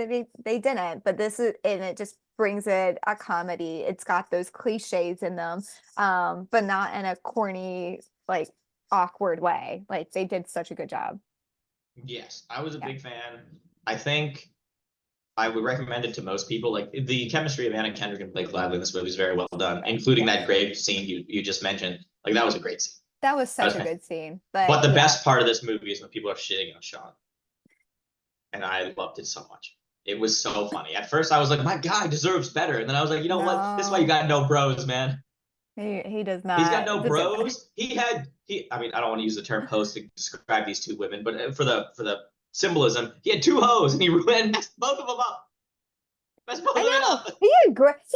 they didn't. But this is and it just brings it a comedy. It's got those cliches in them, but not in a corny, like awkward way. Like they did such a good job. Yes, I was a Yeah. big fan. I think I would recommend it to most people. Like the chemistry of Anna Kendrick and Blake Lively in this movie is very well done, including Yes. that grave scene you just mentioned. Like that was a great scene. That was That was such a fantastic. good scene. But But the yeah. best part of this movie is when people are shitting on Sean, and I loved it so much. It was so funny. At first, I was like, "My guy deserves better," and then I was like, "You know what? This is why you No, got no bros, man. he does He's got not no deserve better. bros. He. I mean, I don't want to use the term hoes to describe these two women, but for the symbolism, he had two hoes, and he messed both of them up. Messed both I of them know. up. He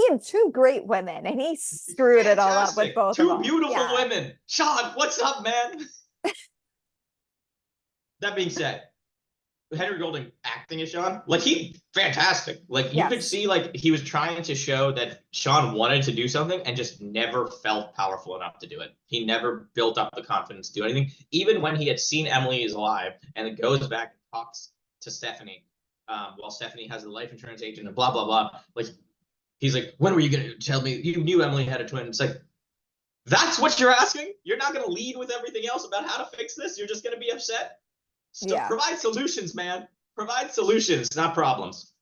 had two great women and he screwed it all up with Fantastic. both of Two them. beautiful Yeah. women. Sean, what's up, man? That being said, Henry Golding acting as Sean, like he fantastic. Like you could Yes. see like he was trying to show that Sean wanted to do something and just never felt powerful enough to do it. He never built up the confidence to do anything. Even when he had seen Emily is alive and it goes back and talks to Stephanie, while Stephanie has a life insurance agent and blah blah blah. Like he's like, when were you gonna tell me you knew Emily had a twin? It's like that's what you're asking? You're not gonna lead with everything else about how to fix this? You're just gonna be upset? Yeah. Provide solutions, man. Provide solutions, not problems.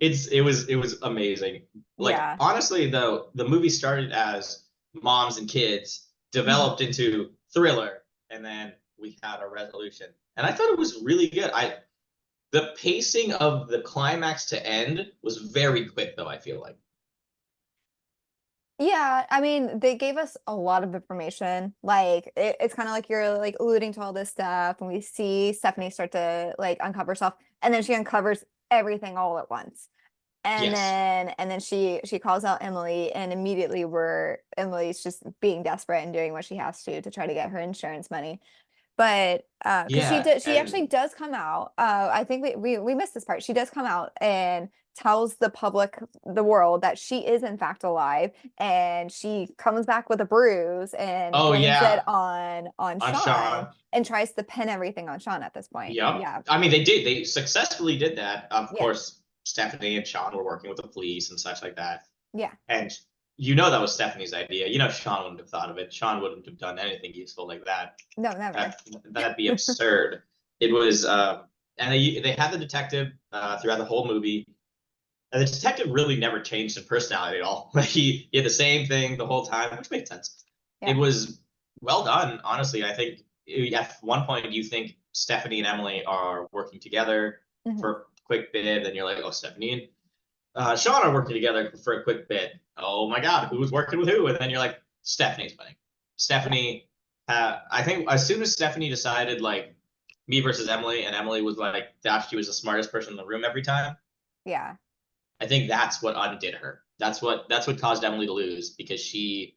It was amazing. Like Yeah. honestly, though, the movie started as moms and kids, developed into thriller, and then we had a resolution. And I thought it was really good. The pacing of the climax to end was very quick, though, I feel like. Yeah, I mean, they gave us a lot of information. Like it's kind of like you're like alluding to all this stuff, and we see Stephanie start to like uncover herself, and then she uncovers everything all at once. Yes. And then she calls out Emily, and immediately we're Emily's just being desperate and doing what she has to try to get her insurance money. But because Yeah. she actually And does come out. I think we missed this part. She does come out and tells the public, the world, that she is in fact alive, and she comes back with a bruise and oh blames it yeah, on on Sean Sean. and tries to pin everything on Sean at this point. Yep. Yeah. I mean, they did. They successfully did that. Of Yeah. course, Stephanie and Sean were working with the police and such like that. Yeah. And you know that was Stephanie's idea. You know Sean wouldn't have thought of it. Sean wouldn't have done anything useful like that. No, never. That'd be absurd. It was, and they had the detective throughout the whole movie. And the detective really never changed in personality at all. Like he had the same thing the whole time, which made sense. It Yeah. was well done, honestly. I think at one point you think Stephanie and Emily are working together Mhm. for a quick bit, then you're like, oh, Stephanie and Sean are working together for a quick bit. Oh my God, who's working with who? And then you're like, Stephanie's winning. Yeah. Stephanie, I think as soon as Stephanie decided like me versus Emily, and Emily was like that she was the smartest person in the room every time. Yeah. I think that's what undid her. That's what caused Emily to lose because She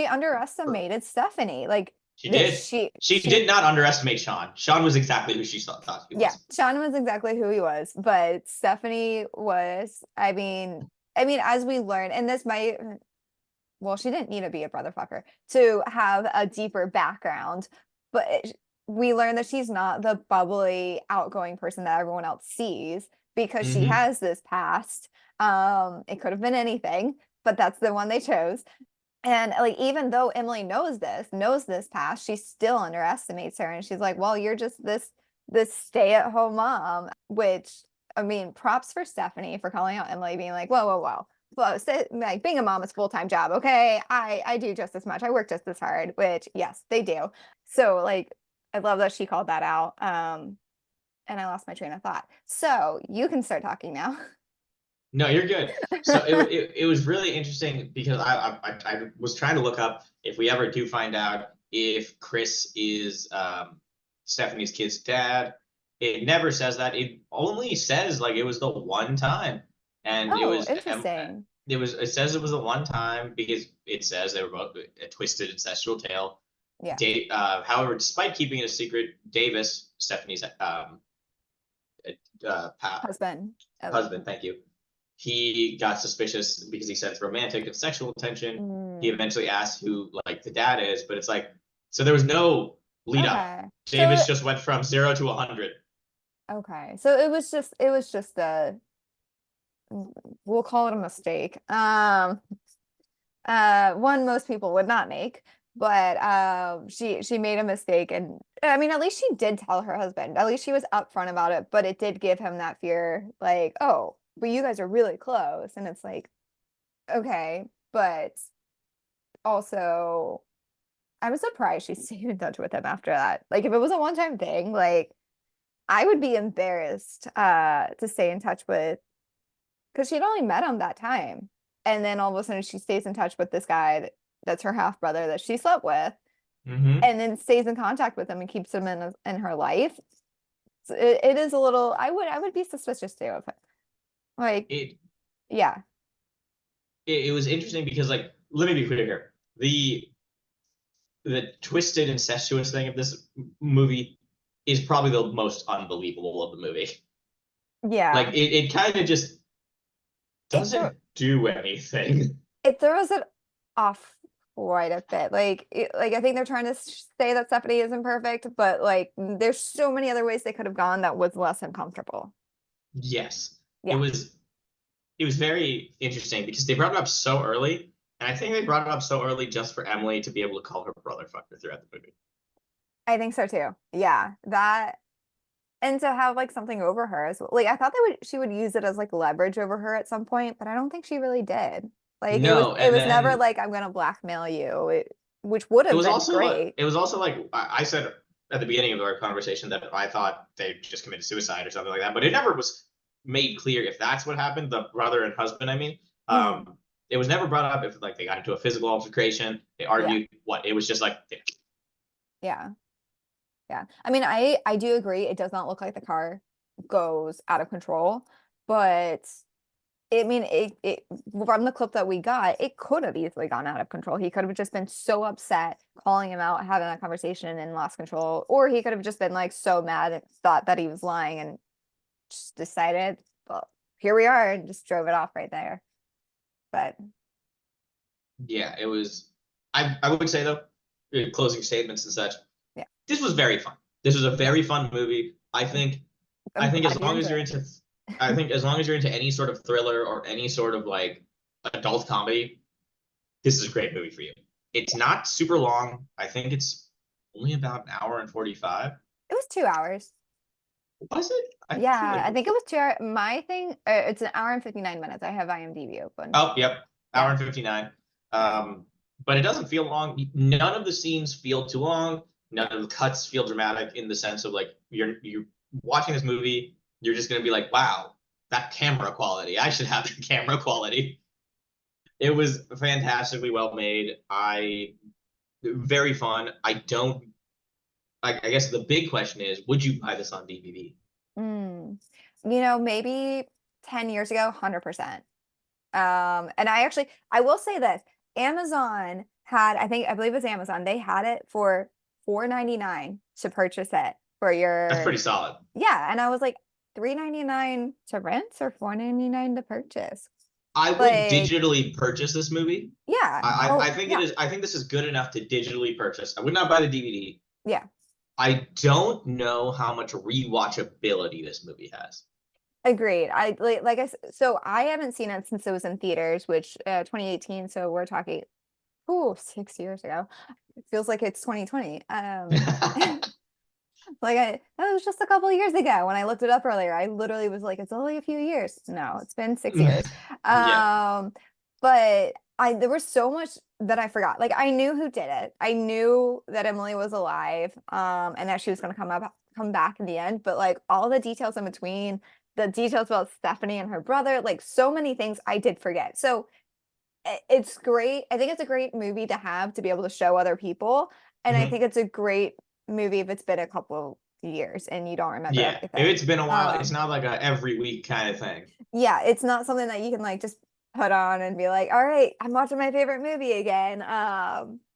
underestimated Stephanie. Like she that did she did not underestimate Sean. Sean was exactly who she thought he yeah, was. Sean was exactly who he was, but Stephanie was, I mean, I mean, as we learn, and this might, well, she didn't need to be a brother fucker to have a deeper background, but we learn that she's not the bubbly, outgoing person that everyone else sees because she Hmm. has this past. It could have been anything, but that's the one they chose. And like, even though Emily knows this past, she still underestimates her. And she's like, well, you're just this stay-at-home mom, which I mean, props for Stephanie for calling out Emily, being like, whoa, whoa, whoa. Well, like being a mom is full-time job. Okay. I do just as much. I work just as hard, which yes, they do. So like I love that she called that out. And I lost my train of thought. So you can start talking now. No, you're good. So it was really interesting because I was trying to look up if we ever do find out if Chris is Stephanie's kid's dad. It never says that. It only says like it was the one time, and Oh, interesting. it says it was the one time because it says they were both a twisted incestual tale. Yeah. However, despite keeping it a secret, Davis, Stephanie's Husband. husband, thank you, he got suspicious because he sensed romantic and sexual tension. He Mm, eventually asked who like the dad is, but it's like so there was no lead up. okay. So Davis just went from 0 to 100. okay. So it was just a, we'll call it a mistake. One most people would not make, but she made a mistake, and I mean, at least she did tell her husband. At least she was upfront about it, but it did give him that fear, like, oh, but you guys are really close, and it's like, okay, but also I was surprised she stayed in touch with him after that. Like, if it was a one-time thing, like I would be embarrassed to stay in touch with, because she'd only met him that time. And then all of a sudden she stays in touch with this guy that's her half brother that she slept with, Mm-hmm. and then stays in contact with him and keeps him in her life. So it is a little, I would be suspicious too of it. Like, It, yeah. it was interesting because like let me be clear here. The twisted incestuous thing of this movie is probably the most unbelievable of the movie. Like Yeah. it kind of just It threw doesn't do anything. it throws it off quite a bit. Like I think they're trying to say that Stephanie isn't perfect, but like there's so many other ways they could have gone that was less uncomfortable. Yes, it Yeah. was it was very interesting because they brought it up so early, and I think they brought it up so early just for Emily to be able to call her brother fucker throughout the movie. I think so too. Yeah. That, and to have like something over her as well. Like I thought she would use it as like leverage over her at some point, but I don't think she really did. Like it was No, it and was never then like I'm gonna blackmail you, which would have been great. it was also like I said at the beginning of our conversation that I thought they just committed suicide or something like that, but it never was made clear if that's what happened. The brother and husband, I mean, Mhm. it was never brought up if like they got into a physical altercation, they Yeah. argued. What it was just like Yeah. Yeah. I mean, I do agree it does not look like the car goes out of control, but I mean, it from the clip that we got, it could have easily gone out of control. He could have just been so upset, calling him out, having that conversation, and lost control, or he could have just been like so mad and thought that he was lying and just decided, well, here we are, and just drove it off right there. But yeah, it was. I would say though, closing statements and such. yeah, This was very fun. This was a yeah, very fun movie. I I'm think as glad you're long as you're enjoying into I think as long as you're into any sort of thriller or any sort of like adult comedy, this is a great movie for you. It's it. not super long. I think it's only about an hour and 45. It was 2 hours. Was it? I feel Yeah, like I think it was 2 hours. My thing, it's an hour and 59 minutes. I have IMDb open. oh, yep, hour Yeah, and 59. yeah, But it doesn't feel long. None of the scenes feel too long. None of the cuts feel dramatic in the sense of like you're watching this movie, you're just gonna be like, wow, that camera quality. I should have the camera quality. It was fantastically well made. I very fun. I don't. I guess the big question is, would you buy this on DVD? Mm. Maybe 10 years ago, 100%. And I will say this, Amazon had, I believe it was Amazon, they had it for 4.99 to purchase it for That's your, pretty solid. yeah. And I was like, 3.99 to rent or 4.99 to purchase? I would Like, digitally purchase this movie. yeah. I Oh, think it yeah. is. I think this is good enough to digitally purchase. I would not buy the DVD. Yeah. I don't know how much rewatchability this movie has. Agreed. So I haven't seen it since it was in theaters, which 2018, so we're talking 6 years ago. It feels like it's 2020. That was just a couple of years ago when I looked it up earlier. I literally was like, it's only a few years. No, it's been 6 years. Yeah. Um, but there was so much that I forgot. Like I knew who did it. I knew that Emily was alive, and that she was gonna come back in the end. But like all the details in between, the details about Stephanie and her brother, like so many things I did forget. So it's great. I think it's a great movie to have to be able to show other people. And I Mhm. think it's a great movie if it's been a couple years and you don't remember Yeah. If everything. it's been a while, it's not like a every week kind of thing. Yeah, it's not something that you can like just put on and be like, all right, I'm watching my favorite movie again.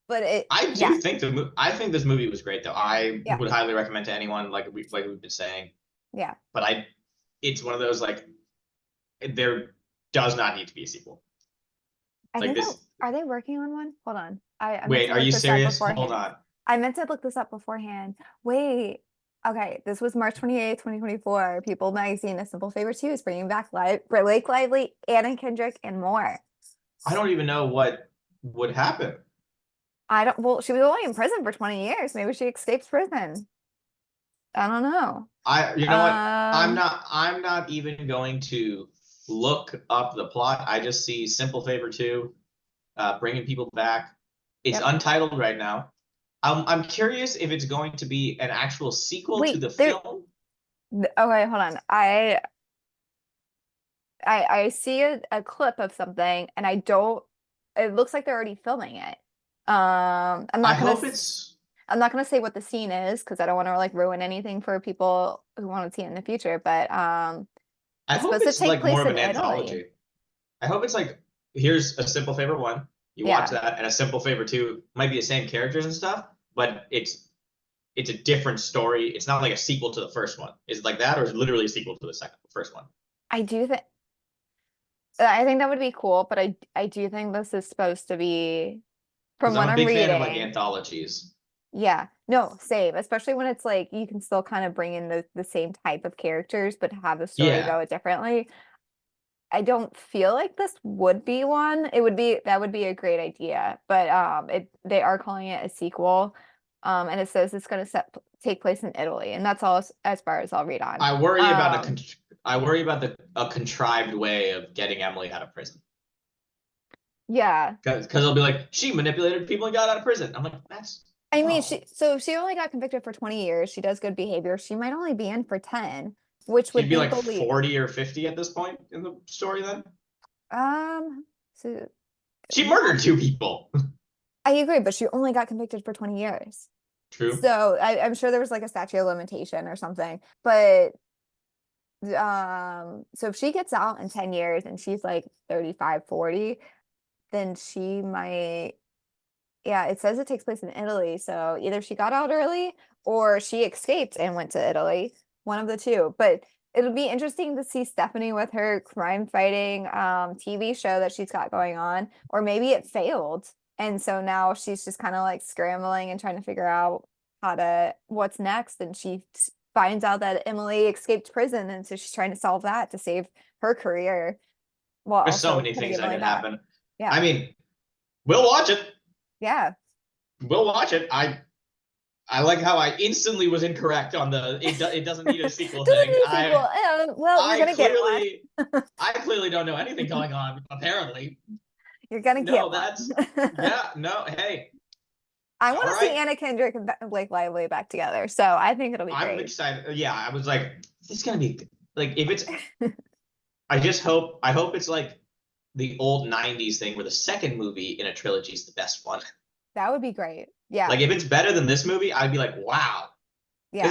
But I yeah, do think I think this movie was great though. I yeah, would highly recommend to anyone like we've been saying. yeah. But it's one of those like there does not need to be a sequel. I Like think that this. are they working on one? Hold on. I meant Wait, to are look you this up serious? Hold beforehand. on. I meant to look this up beforehand. Wait. Okay, this was March 28th, 2024. People Magazine, A Simple Favor 2 is bringing back Blake Lively, Anna Kendrick, and more. I don't even know what would happen. I don't, well, she was only in prison for 20 years. Maybe she escapes prison. I don't know. You know what? Um, I'm not even going to look up the plot. I just see Simple Favor 2, bringing people back. It's yep. untitled right now. I'm curious if it's going to be an actual sequel to Wait, the film. okay, hold on. I see a clip of something and I don't, it looks like they're already filming it. I'm I not gonna hope it's I'm not gonna say what the scene is because I don't want to like ruin anything for people who want to see it in the future, but I it's hope supposed to it's take like more place of in an Italy. anthology. I hope it's like here's a Simple Favor 1. You watch Yeah. that, and a Simple Favor 2 might be the same characters and stuff, but it's a different story. It's not like a sequel to the first one. Is it like that, or is it literally a sequel to the first one? I do think I think that would be cool, but I do think this is supposed to be from Because I'm what a I'm big fan of like reading. anthologies. Yeah, no, same, especially when it's like you can still kind of bring in the same type of characters, but have the story Yeah, go differently. I don't feel like this would be one. It would be that would be a great idea, but they are calling it a sequel, and it says it's going to take place in Italy, and that's all as far as I'll read on. I worry about Um, I worry about the a contrived way of getting Emily out of prison. yeah, Because they'll be like, she manipulated people and got out of prison. I'm like, that's I mean no. if she only got convicted for 20 years. She does good behavior. She might only be in for 10, which She'd would be be like believe. 40 or 50 at this point in the story then. So She murdered two people. I agree, but she only got convicted for 20 years. True. So I'm sure there was like a statute of limitation or something. But so if she gets out in 10 years and she's like 35, 40, then she might, yeah, it says it takes place in Italy. So either she got out early or she escaped and went to Italy, one of the two. But it'll be interesting to see Stephanie with her crime fighting TV show that she's got going on, or maybe it failed. And so now she's just kind of like scrambling and trying to figure out what's next. And she finds out that Emily escaped prison. And so she's trying to solve that to save her career while There's so also many putting things that Emily could back. happen. Yeah. I mean, we'll watch it. Yeah. We'll watch it. I like how I instantly was incorrect on the it doesn't need a sequel Doesn't thing. need a sequel. Well, you're gonna get one. I clearly don't know anything going on, apparently. You're gonna get No, one. that's yeah, no, hey. I want All to see right. Anna Kendrick and Blake Lively back together, so I think it'll be I'm great. excited. Yeah, I was like, this is gonna be like if it's I hope it's like the old 90s thing where the second movie in a trilogy is the best one. That would be great. Yeah, Like if it's better than this movie, I'd be like, wow. Because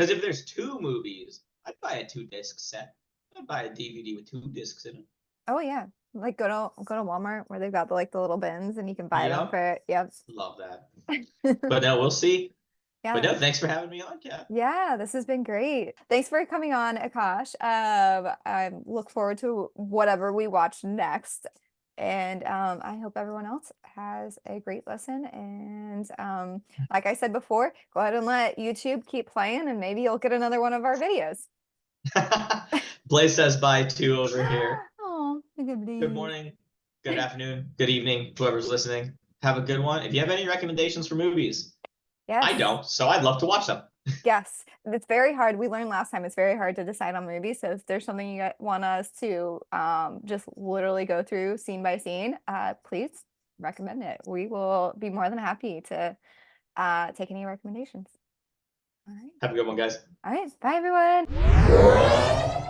yeah. if there's two movies, I'd buy a 2 disc set. I'd buy a DVD with 2 discs in it. Oh yeah. Like go to Walmart where they've got the like the little bins and you can buy them Yep. for yep. Love that. But no, we'll see. But Yeah. no, thanks for having me on, Kat. Yeah, this has been great. Thanks for coming on, Akash. I look forward to whatever we watch next. And I hope everyone else has a great lesson. And like I said before, go ahead and let YouTube keep playing, and maybe you'll get another one of our videos. Blaze says bye too over here. Oh, Good morning, good afternoon, good evening, whoever's listening. Have a good one. If you have any recommendations for movies, Yes. I don't, so I'd love to watch them. Yes, it's very hard. We learned last time it's very hard to decide on movies. So if there's something you want us to just literally go through scene by scene, please recommend it. We will be more than happy to take any recommendations. All right. Have a good one, guys. All right. Bye, everyone.